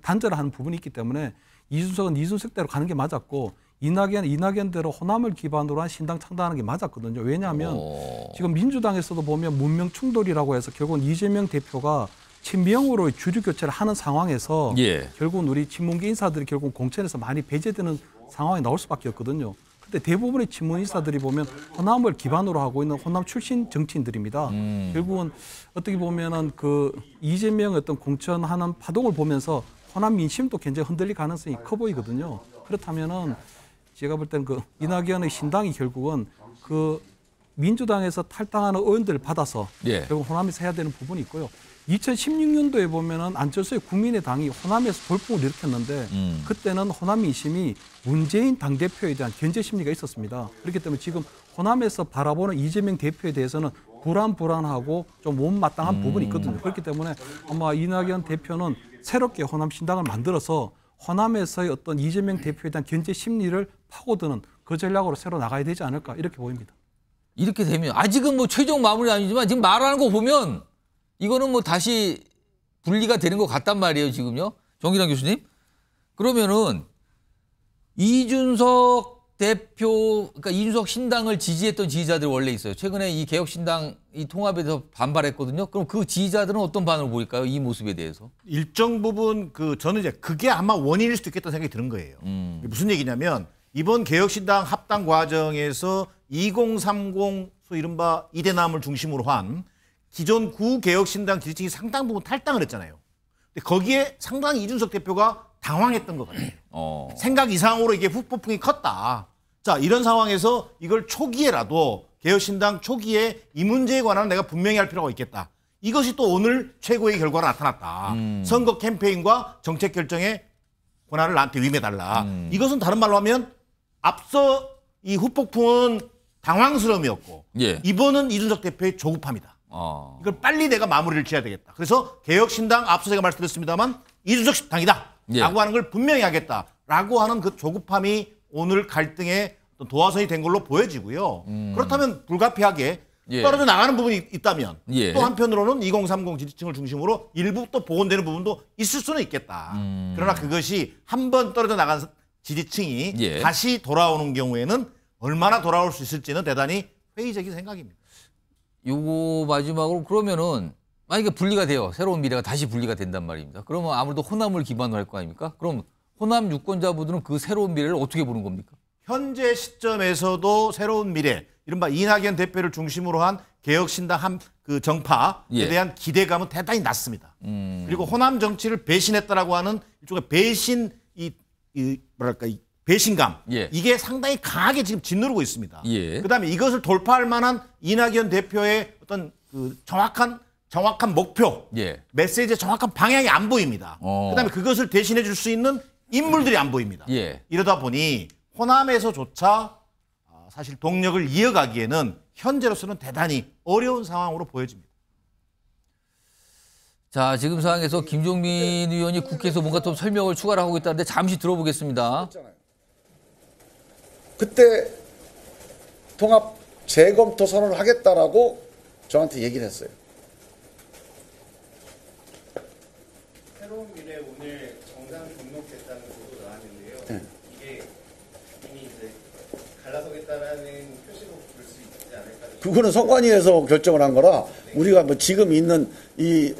단절을 하는 부분이 있기 때문에 이준석은 이준석대로 가는 게 맞았고 이낙연대로 호남을 기반으로 한 신당 창당하는 게 맞았거든요. 왜냐하면 지금 민주당에서도 보면 문명 충돌이라고 해서 결국은 이재명 대표가 친명으로 주류 교체를 하는 상황에서 결국은 우리 친문계 인사들이 결국 공천에서 많이 배제되는 상황이 나올 수밖에 없거든요. 근데 대부분의 친문 인사들이 보면 호남을 기반으로 하고 있는 호남 출신 정치인들입니다. 결국은 어떻게 보면은 그 이재명의 어떤 공천하는 파동을 보면서 호남 민심도 굉장히 흔들릴 가능성이 커 보이거든요. 그렇다면은 제가 볼 때는 그 이낙연의 신당이 결국은 그 민주당에서 탈당하는 의원들을 받아서 결국 호남에서 해야 되는 부분이 있고요. 2016년도에 보면은 안철수의 국민의당이 호남에서 돌풍을 일으켰는데 그때는 호남 민심이 문재인 당대표에 대한 견제 심리가 있었습니다. 그렇기 때문에 지금 호남에서 바라보는 이재명 대표에 대해서는 불안하고 좀 못마땅한 부분이 있거든요. 그렇기 때문에 아마 이낙연 대표는 새롭게 호남 신당을 만들어서 호남에서의 어떤 이재명 대표에 대한 견제 심리를 파고드는 그 전략으로 새로 나가야 되지 않을까 이렇게 보입니다. 이렇게 되면 아직은 뭐 최종 마무리 아니지만 지금 말하는 거 보면 이거는 뭐 다시 분리가 되는 것 같단 말이에요, 지금요. 정기랑 교수님. 그러면은 이준석 대표, 그러니까 이준석 신당을 지지했던 지지자들이 원래 있어요. 최근에 이 개혁신당 이 통합에 대해서 반발했거든요. 그럼 그 지지자들은 어떤 반응을 보일까요? 이 모습에 대해서. 일정 부분 저는 이제 그게 아마 원인일 수도 있겠다는 생각이 드는 거예요. 무슨 얘기냐면 이번 개혁신당 합당 과정에서 2030 소위 이른바 이대남을 중심으로 한 기존 구개혁신당 지지층이 상당 부분 탈당을 했잖아요. 근데 거기에 상당히 이준석 대표가 당황했던 것 같아요. 생각 이상으로 이게 후폭풍이 컸다. 자, 이런 상황에서 이걸 초기에라도 개혁신당 초기에 이 문제에 관한 내가 분명히 할 필요가 있겠다. 이것이 또 오늘 최고의 결과로 나타났다. 선거 캠페인과 정책 결정의 권한을 나한테 위임해달라. 이것은 다른 말로 하면 앞서 이 후폭풍은 당황스러움이었고 이번은 이준석 대표의 조급함이다. 이걸 빨리 내가 마무리를 지어야 되겠다. 그래서 개혁신당 앞서 제가 말씀드렸습니다만 이준석 당이다 라고 하는 걸 분명히 하겠다라고 하는 그 조급함이 오늘 갈등의 도화선이 된 걸로 보여지고요. 그렇다면 불가피하게 떨어져 나가는 부분이 있다면 또 한편으로는 2030 지지층을 중심으로 일부 또 복원되는 부분도 있을 수는 있겠다. 그러나 그것이 한 번 떨어져 나간 지지층이 다시 돌아오는 경우에는 얼마나 돌아올 수 있을지는 대단히 회의적인 생각입니다. 요거 마지막으로 그러면은 만약에 분리가 돼요. 새로운 미래가 다시 분리가 된단 말입니다. 그러면 아무래도 호남을 기반으로 할 거 아닙니까? 그럼 호남 유권자분들은 그 새로운 미래를 어떻게 보는 겁니까? 현재 시점에서도 새로운 미래, 이른바 이낙연 대표를 중심으로 한 개혁신당 그 정파에 대한 기대감은 대단히 낮습니다. 그리고 호남 정치를 배신했다라고 하는 일종의 배신, 배신감 이게 상당히 강하게 지금 짓누르고 있습니다. 그다음에 이것을 돌파할 만한 이낙연 대표의 어떤 그 정확한 목표, 메시지의 정확한 방향이 안 보입니다. 그다음에 그것을 대신해 줄 수 있는 인물들이 안 보입니다. 이러다 보니 호남에서조차 사실 동력을 이어가기에는 현재로서는 대단히 어려운 상황으로 보여집니다. 자, 지금 상황에서 김종민 의원이 국회에서 뭔가 좀 설명을 추가를 하고 있다는데 잠시 들어보겠습니다. 그때 통합 재검토 선언을 하겠다라고 저한테 얘기를 했어요. 새로운 미래 오늘 정당 등록됐다는 보도 나왔는데요. 이게 이미 이제 갈라서겠다라는 표시로 볼 수 있지 않을까? 그거는 선관위에서 결정을 한 거라 우리가 뭐 지금 있는 이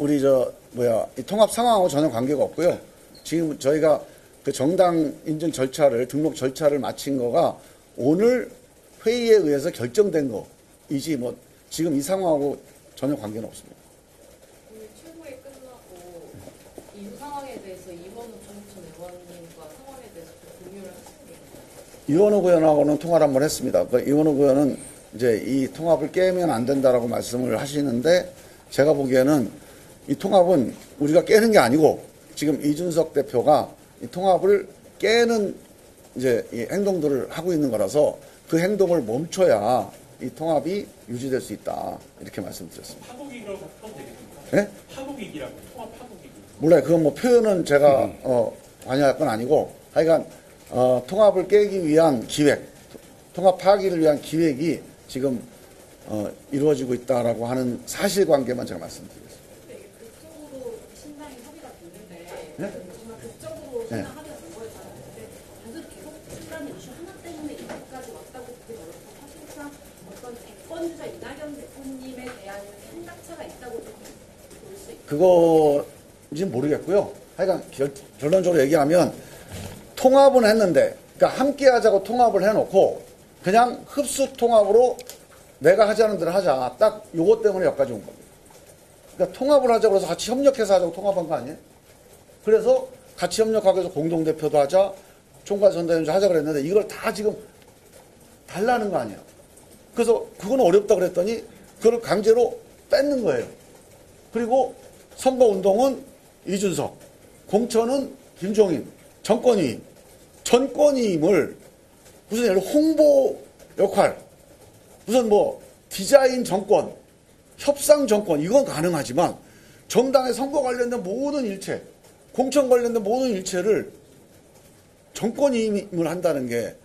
통합 상황하고 전혀 관계가 없고요. 지금 저희가 그 정당 인증 절차를 등록 절차를 마친 거가 오늘 회의에 의해서 결정된 거이지 뭐 지금 이 상황하고 전혀 관계는 없습니다. 오늘 최고회 끝나고 이 상황에 대해서 이원우 정무청 의원님과 상황에 대해서 공유를 하셨습니까? 이원우 의원하고는 통화를 한번 했습니다. 그 이원우 의원은 이제 이 통합을 깨면 안 된다라고 말씀을 하시는데 제가 보기에는 이 통합은 우리가 깨는 게 아니고 지금 이준석 대표가 이 통합을 깨는 이제 이 행동들을 하고 있는 거라서 그 행동을 멈춰야 이 통합이 유지될 수 있다 이렇게 말씀드렸습니다. 파국이라고 하면 되겠습니까? 네? 파국이라고 통합 파국이고. 몰라요. 그건 뭐 표현은 제가 관여할 건 아니고 하여간 통합을 깨기 위한 기획, 통합 파기를 위한 기획이 지금 이루어지고 있다라고 하는 사실관계만 제가 말씀드리겠습니다. 극적으로 신당이 합의가 됐는데 네? 정말 극적으로 네. 신당 합의가 된 거에 잘했는데 단순히 계속 신당이 이슈 하나 때문에 이렇게까지 왔다고 보기 어렵고 사실상 어떤 대권주자 이낙연 대표님에 대한 생각차가 있다고 볼 수 있고 그거인지는 모르겠고요. 하여간 결론적으로 얘기하면 통합은 했는데 그러니까 함께 하자고 통합을 해놓고 그냥 흡수 통합으로 내가 하자는 대로 하자. 딱 요것 때문에 여기까지 온 겁니다. 그러니까 통합을 하자고 해서 같이 협력해서 하자고 통합한 거 아니에요? 그래서 같이 협력하기 위해서 공동대표도 하자, 총괄선대위원장 하자 그랬는데 이걸 다 지금 달라는 거 아니에요. 그래서 그건 어렵다 그랬더니 그걸 강제로 뺏는 거예요. 그리고 선거운동은 이준석, 공천은 김종인, 정권위임. 정권위임을 무슨 예를 들어 홍보 역할, 무슨 뭐 디자인 정권, 협상 정권 이건 가능하지만 정당의 선거 관련된 모든 일체, 공천 관련된 모든 일체를 정권위임을 한다는 게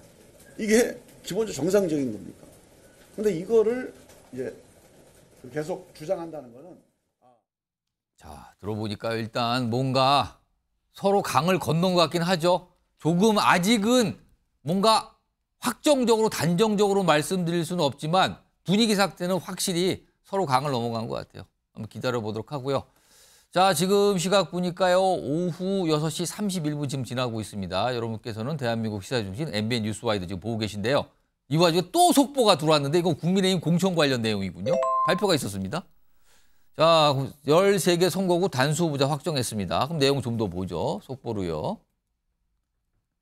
이게 기본적으로 정상적인 겁니까? 근데 이거를 이제 계속 주장한다는 거는 자, 들어보니까 일단 뭔가 서로 강을 건넌 것 같긴 하죠. 조금 아직은 뭔가 확정적으로 단정적으로 말씀드릴 수는 없지만 분위기 상태는 확실히 서로 강을 넘어간 것 같아요. 한번 기다려보도록 하고요. 자, 지금 시각 보니까요. 오후 6시 31분 지금 지나고 있습니다. 여러분께서는 대한민국 시사중심 MBN 뉴스와이드 지금 보고 계신데요. 이 와중에 또 속보가 들어왔는데 이건 국민의힘 공천 관련 내용이군요. 발표가 있었습니다. 자, 13개 선거구 단수 후보자 확정했습니다. 그럼 내용 좀 더 보죠. 속보로요.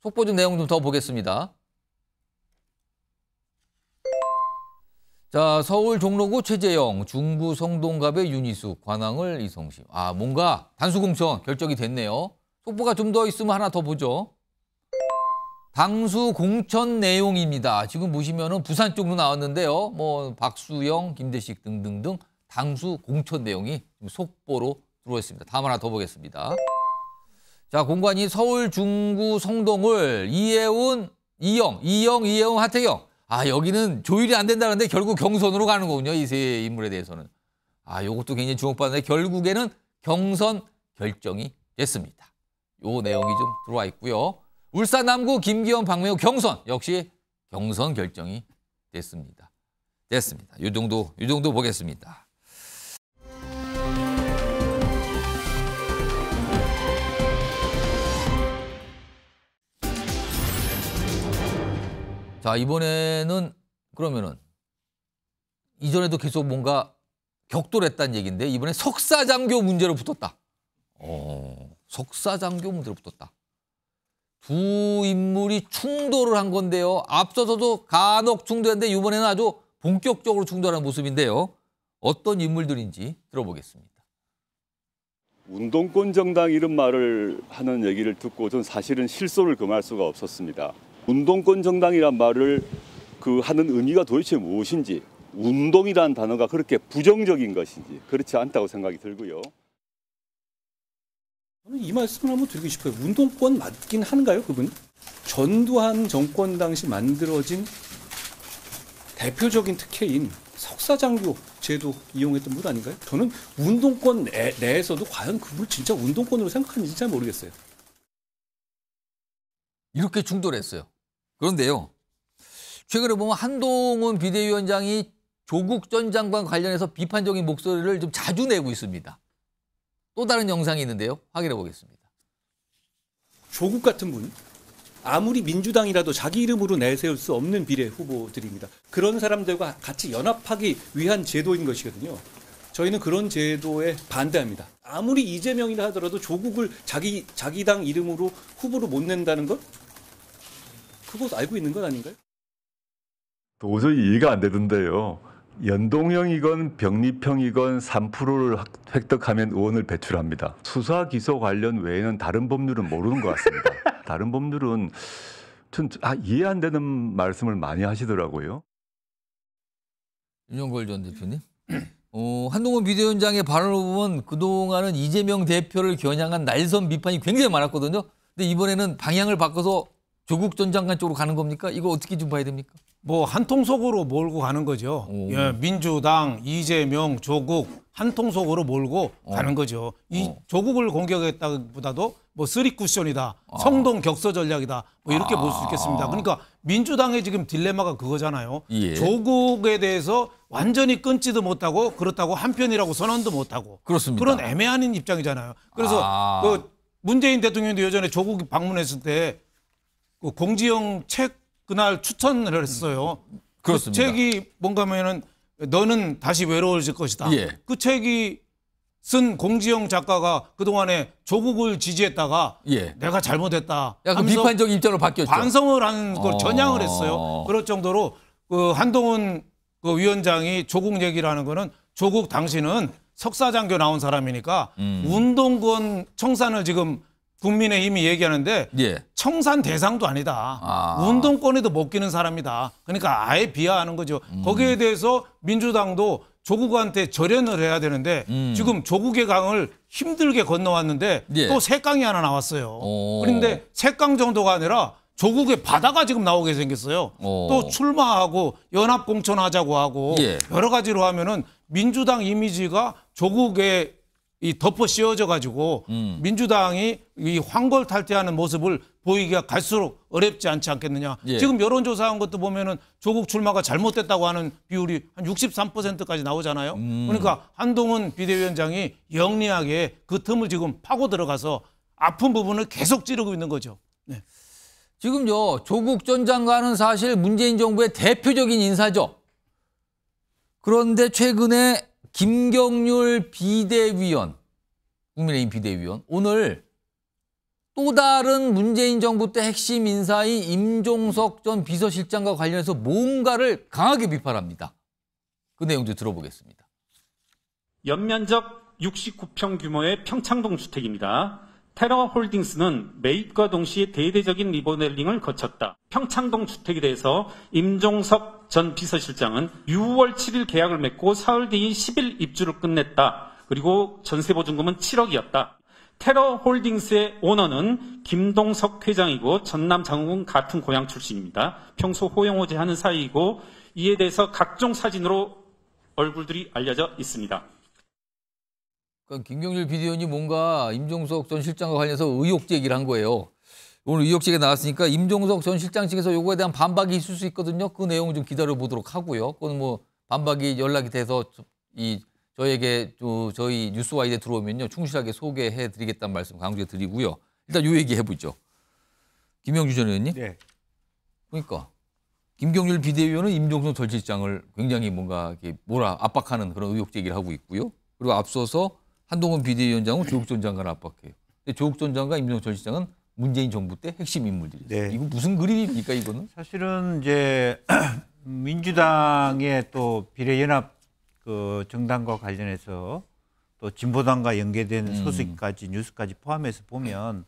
속보 좀 내용 좀 더 보겠습니다. 자, 서울 종로구 최재영, 중구 성동갑의 윤희숙, 관악을 이성심. 아, 뭔가 단수 공천 결정이 됐네요. 속보가 좀 더 있으면 하나 더 보죠. 당수 공천 내용입니다. 지금 보시면은 부산 쪽으로 나왔는데요. 뭐 박수영, 김대식 등등등 당수 공천 내용이 속보로 들어왔습니다. 다음 하나 더 보겠습니다. 자, 공관이 서울 중구 성동을 이혜훈, 이영, 하태경. 아, 여기는 조율이 안 된다는데 결국 경선으로 가는 거군요. 이 세 인물에 대해서는. 아, 요것도 굉장히 주목받는데 결국에는 경선 결정이 됐습니다. 요 내용이 좀 들어와 있고요. 울산 남구 김기현, 박명호 경선 역시 경선 결정이 됐습니다. 요 정도 보겠습니다. 자, 이번에는 그러면은 이전에도 계속 뭔가 격돌했다는 얘기인데 이번에 석사장교 문제로 붙었다. 석사장교 문제로 붙었다. 두 인물이 충돌을 한 건데요. 앞서서도 간혹 충돌했는데 이번에는 아주 본격적으로 충돌하는 모습인데요. 어떤 인물들인지 들어보겠습니다. 운동권 정당 이런 말을 하는 얘기를 듣고 전 사실은 실소를 금할 수가 없었습니다. 운동권 정당이란 말을 하는 의미가 도대체 무엇인지, 운동이라는 단어가 그렇게 부정적인 것인지 그렇지 않다고 생각이 들고요. 저는 이 말씀을 한번 드리고 싶어요. 운동권 맞긴 한가요, 그분? 전두환 정권 당시 만들어진 대표적인 특혜인 석사장교 제도 이용했던 분 아닌가요? 저는 운동권 내에서도 과연 그걸 진짜 운동권으로 생각하는지 잘 모르겠어요. 이렇게 충돌했어요. 그런데요. 최근에 보면 한동훈 비대위원장이 조국 전 장관 관련해서 비판적인 목소리를 좀 자주 내고 있습니다. 또 다른 영상이 있는데요. 확인해 보겠습니다. 조국 같은 분, 아무리 민주당이라도 자기 이름으로 내세울 수 없는 비례 후보들입니다. 그런 사람들과 같이 연합하기 위한 제도인 것이거든요. 저희는 그런 제도에 반대합니다. 아무리 이재명이라 하더라도 조국을 자기 당 이름으로 후보로 못 낸다는 것? 그거 알고 있는 건 아닌가요? 도저히 이해가 안 되던데요. 연동형이건 병립형이건 3%를 획득하면 의원을 배출합니다. 수사 기소 관련 외에는 다른 법률은 모르는 것 같습니다. 다른 법률은 전 이해 안 되는 말씀을 많이 하시더라고요. 윤영걸 전 대표님. 한동훈 비대위원장의 발언을 보면 그동안은 이재명 대표를 겨냥한 날선 비판이 굉장히 많았거든요. 근데 이번에는 방향을 바꿔서 조국 전 장관 쪽으로 가는 겁니까? 이거 어떻게 좀 봐야 됩니까? 뭐 한통속으로 몰고 가는 거죠. 예, 민주당, 이재명, 조국 한통속으로 몰고 가는 거죠. 이 조국을 공격했다기보다도 뭐 쓰리 쿠션이다, 성동 격서 전략이다, 뭐 이렇게 볼 수 있겠습니다. 그러니까 민주당의 지금 딜레마가 그거잖아요. 예. 조국에 대해서 완전히 끊지도 못하고 그렇다고 한편이라고 선언도 못하고 그렇습니다. 그런 애매한 입장이잖아요. 그래서 그 문재인 대통령도 예전에 조국 방문했을 때 그 공지영 책 그날 추천을 했어요. 그렇습니다. 그 책이 뭔가면은 너는 다시 외로워질 것이다. 예. 그 책이 쓴 공지영 작가가 그동안에 조국을 지지했다가 내가 잘못했다. 약간 비판적 입장으로 바뀌었죠. 반성을 한 걸 전향을 했어요. 그럴 정도로 그 한동훈 그 위원장이 조국 얘기를 하는 거는 조국 당신은 석사장교 나온 사람이니까 운동권 청산을 지금 국민의힘이 얘기하는데 청산 대상도 아니다. 운동권에도 못 끼는 사람이다. 그러니까 아예 비하하는 거죠. 거기에 대해서 민주당도 조국한테 절연을 해야 되는데 지금 조국의 강을 힘들게 건너왔는데 또 새 강이 하나 나왔어요. 그런데 새 강 정도가 아니라 조국의 바다가 지금 나오게 생겼어요. 또 출마하고 연합공천하자고 하고 여러 가지로 하면은 민주당 이미지가 조국에 이 덮어 씌워져 가지고 민주당이 이 황골탈퇴하는 모습을 보이기가 갈수록 어렵지 않지 않겠느냐. 지금 여론조사한 것도 보면은 조국 출마가 잘못됐다고 하는 비율이 한 63%까지 나오잖아요. 그러니까 한동훈 비대위원장이 영리하게 그 틈을 지금 파고 들어가서 아픈 부분을 계속 찌르고 있는 거죠. 네. 지금요, 조국 전 장관은 사실 문재인 정부의 대표적인 인사죠. 그런데 최근에 김경률 비대위원, 국민의힘 비대위원, 오늘 또 다른 문재인 정부 때 핵심 인사인 임종석 전 비서실장과 관련해서 뭔가를 강하게 비판합니다. 그 내용도 들어보겠습니다. 연면적 69평 규모의 평창동 주택입니다. 테러홀딩스는 매입과 동시에 대대적인 리모델링을 거쳤다. 평창동 주택에 대해서 임종석 전 비서실장은 6월 7일 계약을 맺고 사흘 뒤인 10일 입주를 끝냈다. 그리고 전세보증금은 7억이었다. 테러홀딩스의 오너는 김동석 회장이고 전남 장흥군 같은 고향 출신입니다. 평소 호영호재하는 사이이고 이에 대해서 각종 사진으로 얼굴들이 알려져 있습니다. 그러니까 김경률 비대위원이 뭔가 임종석 전 실장과 관련해서 의혹 제기를 한 거예요. 오늘 의혹 제기가 나왔으니까 임종석 전 실장 측에서 요거에 대한 반박이 있을 수 있거든요. 그 내용을 좀 기다려보도록 하고요. 그건 뭐 반박이 연락이 돼서 저에게 저희 뉴스와이드에 들어오면요. 충실하게 소개해드리겠다는 말씀 강조해드리고요. 일단 요 얘기 해보죠. 김영주 전 의원님. 네. 그러니까 김경률 비대위원은 임종석 전 실장을 굉장히 뭔가 이렇게 압박하는 그런 의혹 제기를 하고 있고요. 그리고 앞서서 한동훈 비대위원장은 조국 전 장관을 압박해요. 근데 조국 전 장관, 임종석 전 실장은 문재인 정부 때 핵심 인물들이에요. 네. 이거 무슨 그림입니까, 이거는? 사실은 이제 민주당의 또 비례연합 그 정당과 관련해서 또 진보당과 연계된 소식까지 뉴스까지 포함해서 보면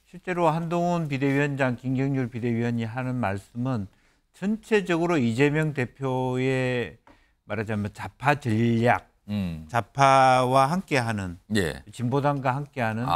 실제로 한동훈 비대위원장, 김경률 비대위원이 하는 말씀은 전체적으로 이재명 대표의 말하자면 좌파 전략, 좌파와 함께하는 진보당과 함께하는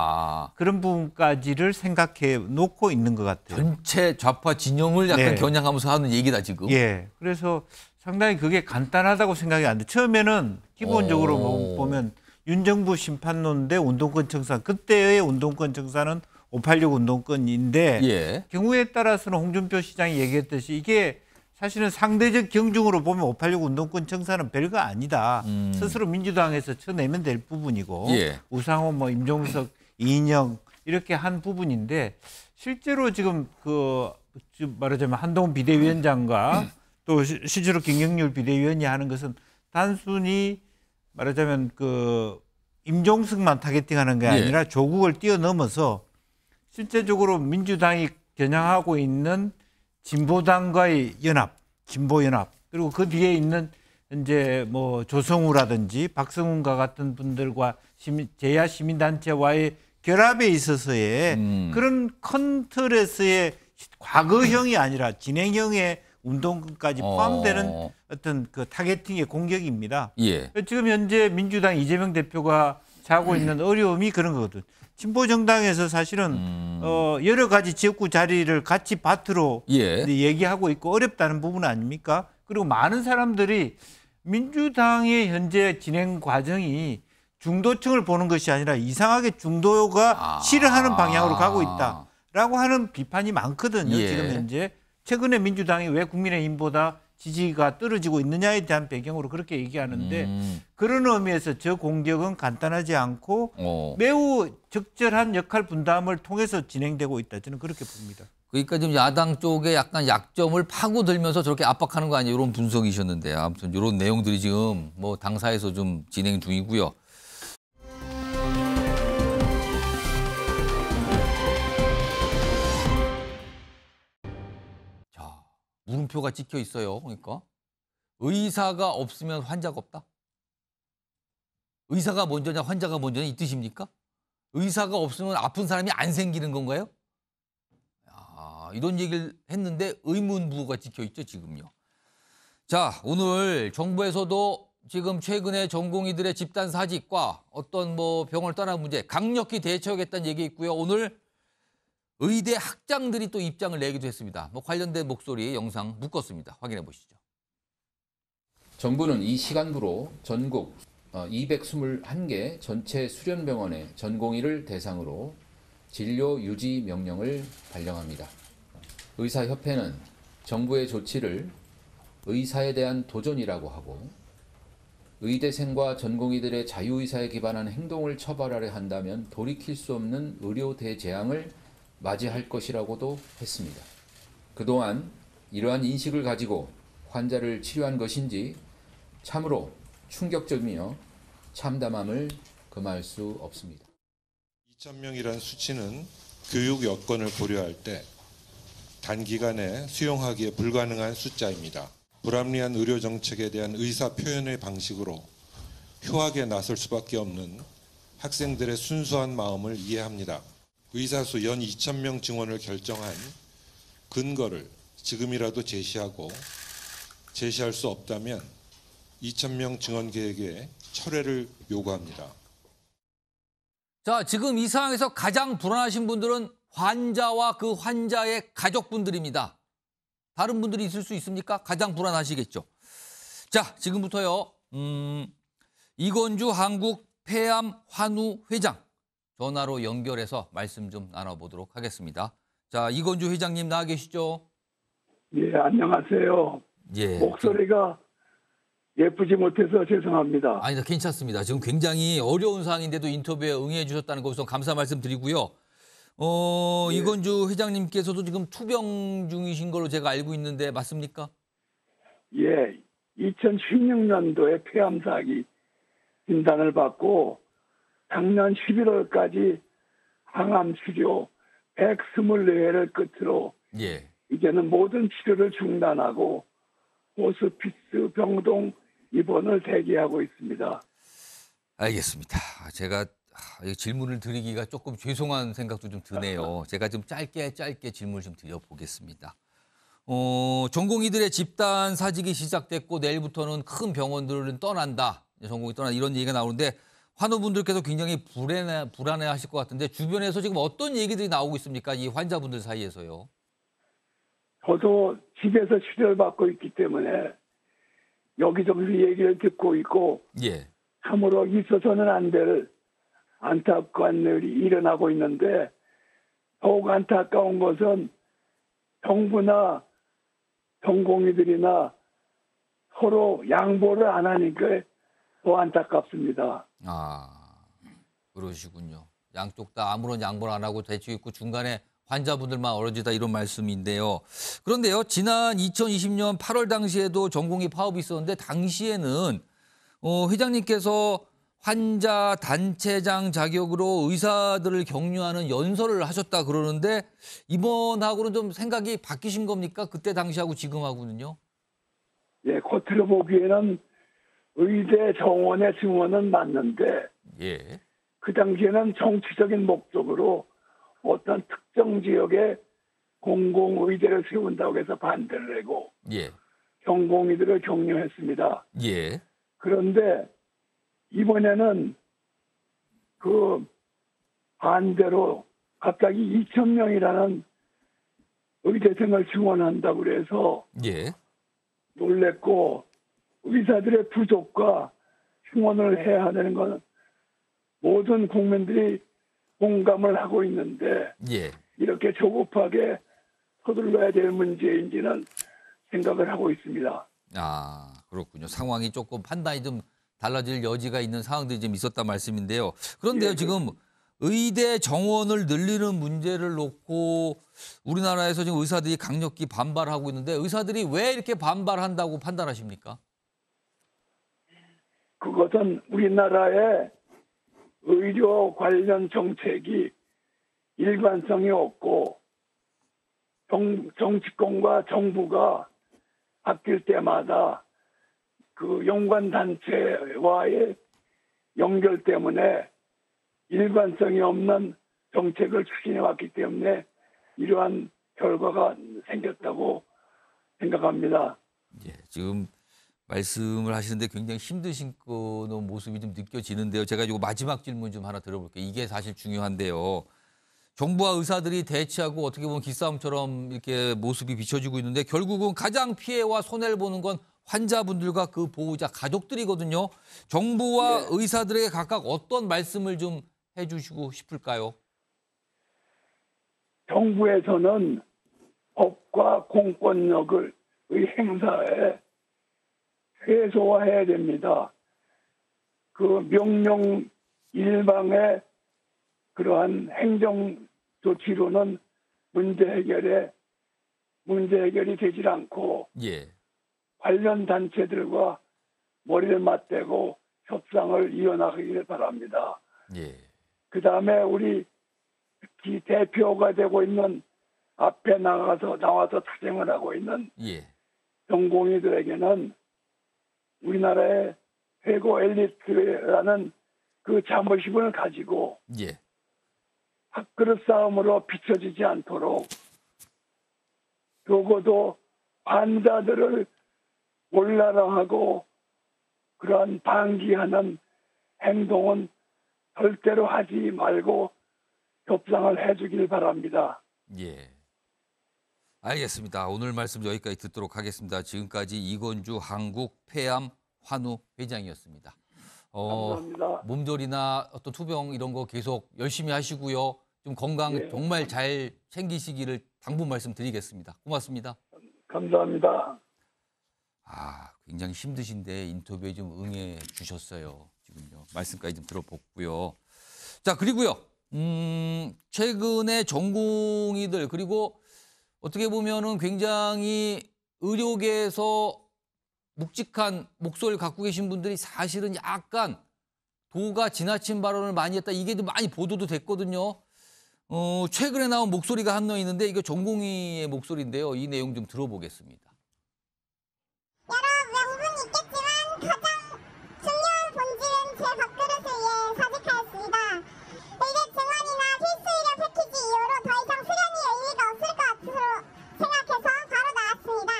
그런 부분까지를 생각해 놓고 있는 것 같아요. 전체 좌파 진영을 약간 겨냥하면서 하는 얘기다 지금. 예. 그래서 상당히 그게 간단하다고 생각이 안 돼. 처음에는 기본적으로 보면 윤 정부 심판론 대 운동권 청산, 그때의 운동권 청산은 586 운동권인데 경우에 따라서는 홍준표 시장이 얘기했듯이 이게 사실은 상대적 경중으로 보면 586 운동권 청산은 별거 아니다. 스스로 민주당에서 쳐내면 될 부분이고 우상호, 뭐 임종석, 이인영 이렇게 한 부분인데 실제로 지금 말하자면 한동훈 비대위원장과 또 실제로 김경률 비대위원이 하는 것은 단순히 말하자면 임종석만 타겟팅하는 게 아니라 조국을 뛰어넘어서 실제적으로 민주당이 겨냥하고 있는 진보당과의 연합, 진보연합, 그리고 그 뒤에 있는 이제 뭐 조성우라든지 박성훈과 같은 분들과 제야 시민단체와의 결합에 있어서의 그런 큰 틀에서의 과거형이 아니라 진행형의 운동까지 포함되는 어떤 그 타겟팅의 공격입니다. 지금 현재 민주당 이재명 대표가 자고 있는 어려움이 그런 거거든. 진보 정당에서 사실은 여러 가지 지역구 자리를 같이 밭으로 얘기하고 있고 어렵다는 부분 아닙니까? 그리고 많은 사람들이 민주당의 현재 진행 과정이 중도층을 보는 것이 아니라 이상하게 중도가 싫어하는 방향으로 가고 있다라고 하는 비판이 많거든요. 지금 현재 최근에 민주당이 왜 국민의힘보다 지지가 떨어지고 있느냐에 대한 배경으로 그렇게 얘기하는데 그런 의미에서 저 공격은 간단하지 않고 매우 적절한 역할 분담을 통해서 진행되고 있다. 저는 그렇게 봅니다. 그러니까 지금 야당 쪽에 약간 약점을 파고들면서 저렇게 압박하는 거 아니에요? 이런 분석이셨는데 아무튼 이런 내용들이 지금 뭐 당사에서 좀 진행 중이고요. 물음표가 찍혀 있어요. 그러니까 의사가 없으면 환자가 없다. 의사가 먼저냐 환자가 먼저냐 이 뜻입니까? 의사가 없으면 아픈 사람이 안 생기는 건가요? 이런 얘기를 했는데 의문부가 찍혀 있죠, 지금요. 자, 오늘 정부에서도 지금 최근에 전공의들의 집단 사직과 어떤 뭐 병원을 떠난 문제 강력히 대처하겠다는 얘기 있고요. 오늘 의대 학장들이 또 입장을 내기도 했습니다. 뭐 관련된 목소리 영상 묶었습니다. 확인해 보시죠. 정부는 이 시간부로 전국 221개 전체 수련병원의 전공의를 대상으로 진료 유지 명령을 발령합니다. 의사협회는 정부의 조치를 의사에 대한 도전이라고 하고 의대생과 전공의들의 자유의사에 기반한 행동을 처벌하려 한다면 돌이킬 수 없는 의료 대재앙을 맞이할 것이라고도 했습니다. 그동안 이러한 인식을 가지고 환자를 치료한 것인지 참으로 충격적이며 참담함을 금할 수 없습니다. 2,000명이라는 수치는 교육 여건을 고려할 때 단기간에 수용하기에 불가능한 숫자입니다. 불합리한 의료 정책에 대한 의사 표현의 방식으로 효하게 나설 수밖에 없는 학생들의 순수한 마음을 이해합니다. 의사수 연 2,000명 증원을 결정한 근거를 지금이라도 제시하고 제시할 수 없다면 2,000명 증원 계획의 철회를 요구합니다. 자, 지금 이 상황에서 가장 불안하신 분들은 환자와 그 환자의 가족분들입니다. 다른 분들이 있을 수 있습니까? 가장 불안하시겠죠. 자, 지금부터요. 이건주 한국 폐암 환우 회장 전화로 연결해서 말씀 좀 나눠보도록 하겠습니다. 자, 이건주 회장님 나와 계시죠? 예, 안녕하세요. 예. 목소리가 예쁘지 못해서 죄송합니다. 아니다, 괜찮습니다. 지금 굉장히 어려운 상황인데도 인터뷰에 응해 주셨다는 것으로 감사 말씀드리고요. 예. 이건주 회장님께서도 지금 투병 중이신 걸로 제가 알고 있는데 맞습니까? 예, 2016년도에 폐암 사기 진단을 받고 작년 11월까지 항암 치료 124회를 끝으로 예. 이제는 모든 치료를 중단하고 호스피스 병동 입원을 대기하고 있습니다. 알겠습니다. 제가 질문을 드리기가 조금 죄송한 생각도 좀 드네요. 제가 좀 짧게 질문을 좀 드려보겠습니다. 전공의들의 집단 사직이 시작됐고 내일부터는 큰 병원들은 떠난다. 전공의 떠난다. 이런 얘기가 나오는데 환우분들께서 굉장히 불안해하실 것 같은데 주변에서 지금 어떤 얘기들이 나오고 있습니까? 이 환자분들 사이에서요. 저도 집에서 치료를 받고 있기 때문에 여기저기서 얘기를 듣고 있고 예. 참으로 있어서는 안 될 안타까운 일이 일어나고 있는데 더욱 안타까운 것은 정부나 전공의들이나 서로 양보를 안 하니까 더 안타깝습니다. 그러시군요. 양쪽 다 아무런 양보를 안 하고 대충 있고 중간에 환자분들만 어려지다 이런 말씀인데요. 그런데요, 지난 2020년 8월 당시에도 전공의 파업이 있었는데 당시에는 회장님께서 환자 단체장 자격으로 의사들을 격려하는 연설을 하셨다 그러는데 이번하고는 좀 생각이 바뀌신 겁니까? 그때 당시하고 지금하고는요? 예, 겉으로 보기에는 의대 정원의 증원은 맞는데 예. 그 당시에는 정치적인 목적으로 어떤 특정 지역에 공공의대를 세운다고 해서 반대를 하고 예. 전공의들을 격려했습니다. 예. 그런데 이번에는 그 반대로 갑자기 2,000명이라는 의대생을 증원한다고 그래서 예. 놀랬고 의사들의 부족과 증원을 해야 하는 건 모든 국민들이 공감을 하고 있는데 예. 이렇게 조급하게 서둘러야 될 문제인지는 생각을 하고 있습니다. 그렇군요. 상황이 조금 판단이 좀 달라질 여지가 있는 상황들이 좀 있었단 말씀인데요. 그런데요, 지금 의대 정원을 늘리는 문제를 놓고 우리나라에서 지금 의사들이 강력히 반발하고 있는데 의사들이 왜 이렇게 반발한다고 판단하십니까? 그것은 우리나라의 의료 관련 정책이 일관성이 없고 정치권과 정부가 바뀔 때마다 그 연관 단체와의 연결 때문에 일관성이 없는 정책을 추진해 왔기 때문에 이러한 결과가 생겼다고 생각합니다. 예, 지금 말씀을 하시는데 굉장히 힘드신 그런 모습이 좀 느껴지는데요. 제가 이거 마지막 질문 좀 하나 들어볼게요. 이게 사실 중요한데요. 정부와 의사들이 대치하고 어떻게 보면 기싸움처럼 이렇게 모습이 비춰지고 있는데 결국은 가장 피해와 손해를 보는 건 환자분들과 그 보호자 가족들이거든요. 정부와 의사들에게 각각 어떤 말씀을 좀 해주시고 싶을까요? 정부에서는 법과 공권력의 행사에 최소화해야 됩니다. 그 명령 일방의 그러한 행정 조치로는 문제 해결이 되질 않고 관련 단체들과 머리를 맞대고 협상을 이어나가기를 바랍니다. 그다음에 우리 특히 대표가 되고 있는 앞에 나와서 투쟁을 하고 있는 전공의들에게는 우리나라의 최고 엘리트라는 그 자부심을 가지고 밥그릇 싸움으로 비춰지지 않도록 적어도 환자들을 곤란하고 그러한 방기하는 행동은 절대로 하지 말고 협상을 해주길 바랍니다. 예. 알겠습니다. 오늘 말씀 여기까지 듣도록 하겠습니다. 지금까지 이건주 한국폐암환우 회장이었습니다. 감사합니다. 몸조리나 어떤 투병 이런 거 계속 열심히 하시고요. 좀 건강 정말 잘 챙기시기를 당부 말씀드리겠습니다. 고맙습니다. 감사합니다. 굉장히 힘드신데 인터뷰에 좀 응해 주셨어요. 지금요. 말씀까지 좀 들어봤고요. 자, 그리고요. 최근에 전공의들 그리고 어떻게 보면은 굉장히 의료계에서 묵직한 목소리를 갖고 계신 분들이 사실은 약간 도가 지나친 발언을 많이 했다. 이게 좀 많이 보도도 됐거든요. 최근에 나온 목소리가 한 명 있는데 이거 전공의의 목소리인데요. 이 내용 좀 들어보겠습니다. 여러 명분이 있겠지만 가장 중요한 본질은 제 밥그릇을 위해 사직하였습니다. 이제 증원이나 필수 의료 패키지 이후로 더 이상 수련이 의미가 없을 것 같아서 생각해서 바로 나왔습니다.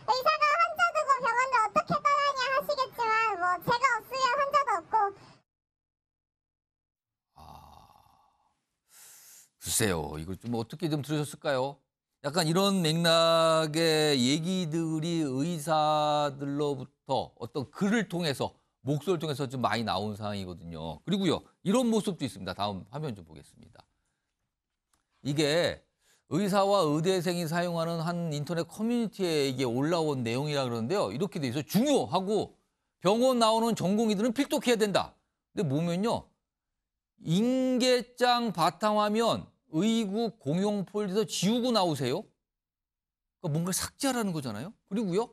의사가 환자 두고 병원을 어떻게 떠나냐 하시겠지만 뭐 제가 없으면 환자도 없고. 글쎄요. 이거 좀 어떻게 좀 들으셨을까요? 약간 이런 맥락의 얘기들이 의사들로부터 어떤 글을 통해서 목소리를 통해서 좀 많이 나온 상황이거든요. 그리고요. 이런 모습도 있습니다. 다음 화면 좀 보겠습니다. 이게 의사와 의대생이 사용하는 한 인터넷 커뮤니티에 이게 올라온 내용이라 그러는데요. 이렇게 돼 있어요. 중요하고 병원 나오는 전공의들은 필독해야 된다. 근데 뭐면요. 인계장 바탕화면 의구 공용 폴더 지우고 나오세요. 그러니까 뭔가 삭제하라는 거잖아요. 그리고요.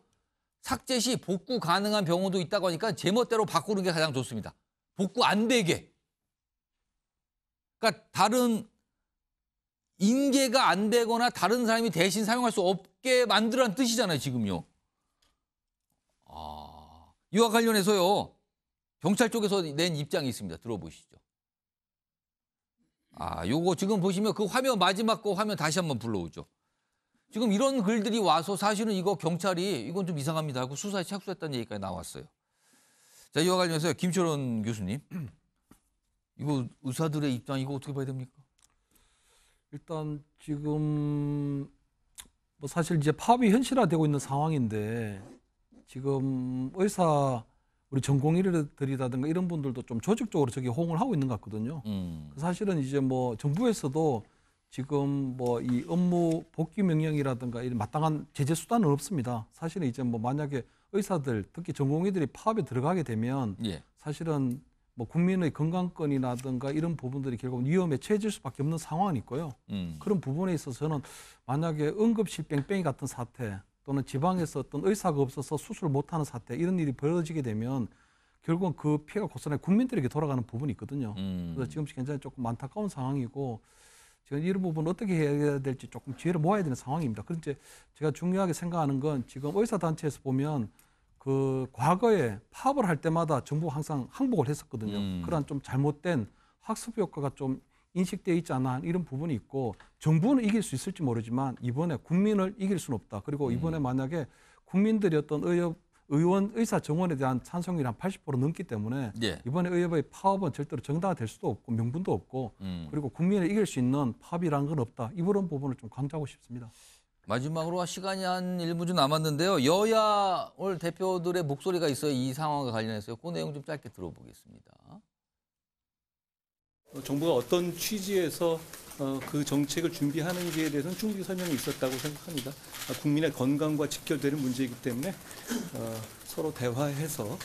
삭제 시 복구 가능한 병원도 있다고 하니까 제멋대로 바꾸는 게 가장 좋습니다. 복구 안 되게. 그러니까 다른 인계가 안 되거나 다른 사람이 대신 사용할 수 없게 만들라는 뜻이잖아요. 지금요. 이와 관련해서요. 경찰 쪽에서 낸 입장이 있습니다. 들어보시죠. 요거 지금 보시면 그 화면 마지막 거 화면 다시 한번 불러오죠. 지금 이런 글들이 와서 사실은 이거 경찰이 이건 좀 이상합니다 하고 수사에 착수했다는 얘기까지 나왔어요. 자, 이와 관련해서 김철원 교수님. 이거 의사들의 입장 이거 어떻게 봐야 됩니까? 일단 지금 뭐 사실 이제 파업이 현실화되고 있는 상황인데 지금 의사 우리 전공의들이라든가 이런 분들도 좀 조직적으로 저기 호응을 하고 있는 것 같거든요. 사실은 이제 뭐 정부에서도 지금 뭐 이 업무 복귀 명령이라든가 이런 마땅한 제재 수단은 없습니다. 사실은 이제 뭐 만약에 의사들 특히 전공의들이 파업에 들어가게 되면 사실은 뭐 국민의 건강권이라든가 이런 부분들이 결국 위험에 처해질 수밖에 없는 상황은 있고요. 그런 부분에 있어서 저는 만약에 응급실 뺑뺑이 같은 사태 또는 지방에서 어떤 의사가 없어서 수술을 못하는 사태 이런 일이 벌어지게 되면 결국은 그 피해가 곧선에 국민들에게 돌아가는 부분이 있거든요. 그래서 지금 굉장히 조금 안타까운 상황이고 지금 이런 부분을 어떻게 해야 될지 조금 지혜를 모아야 되는 상황입니다. 그런데 제가 중요하게 생각하는 건 지금 의사단체에서 보면 그 그 과거에 파업을 할 때마다 정부가 항상 항복을 했었거든요. 그런 좀 잘못된 학습 효과가 좀 인식되어 있지 않나 이런 부분이 있고 정부는 이길 수 있을지 모르지만 이번에 국민을 이길 수는 없다. 그리고 이번에 만약에 국민들이 어떤 의원 의사 정원에 대한 찬성률이 한 80% 넘기 때문에 이번에 의협의 파업은 절대로 정당화될 수도 없고 명분도 없고 그리고 국민을 이길 수 있는 파업이라는 건 없다. 이런 부분을 좀 강조하고 싶습니다. 마지막으로 시간이 한 1분 남았는데요. 여야 오늘 대표들의 목소리가 있어요. 이 상황과 관련해서요. 그 내용 좀 짧게 들어보겠습니다. 정부가 어떤 취지에서 그 정책을 준비하는지에 대해서는 충분히 설명이 있었다고 생각합니다. 국민의 건강과 직결되는 문제이기 때문에 서로 대화해서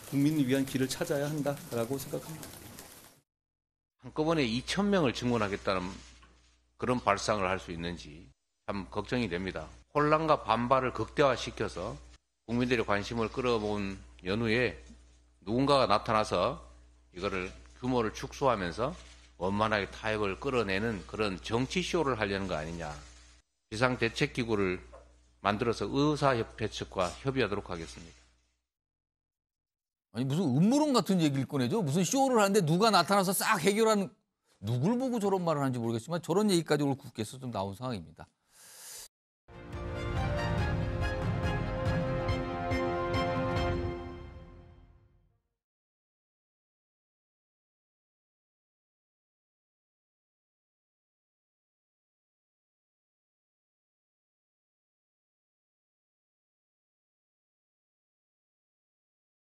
국민을 위한 길을 찾아야 한다라고 생각합니다. 한꺼번에 2,000명을 증원하겠다는 그런 발상을 할 수 있는지 참 걱정이 됩니다. 혼란과 반발을 극대화시켜서 국민들의 관심을 끌어모은 연후에 누군가가 나타나서 이거를 규모를 축소하면서 원만하게 타협을 끌어내는 그런 정치쇼를 하려는 거 아니냐. 비상대책기구를 만들어서 의사협회 측과 협의하도록 하겠습니다. 아니 무슨 음모론 같은 얘기를 꺼내죠. 무슨 쇼를 하는데 누가 나타나서 싹 해결하는 누굴 보고 저런 말을 하는지 모르겠지만 저런 얘기까지 올 국회에서 좀 나온 상황입니다.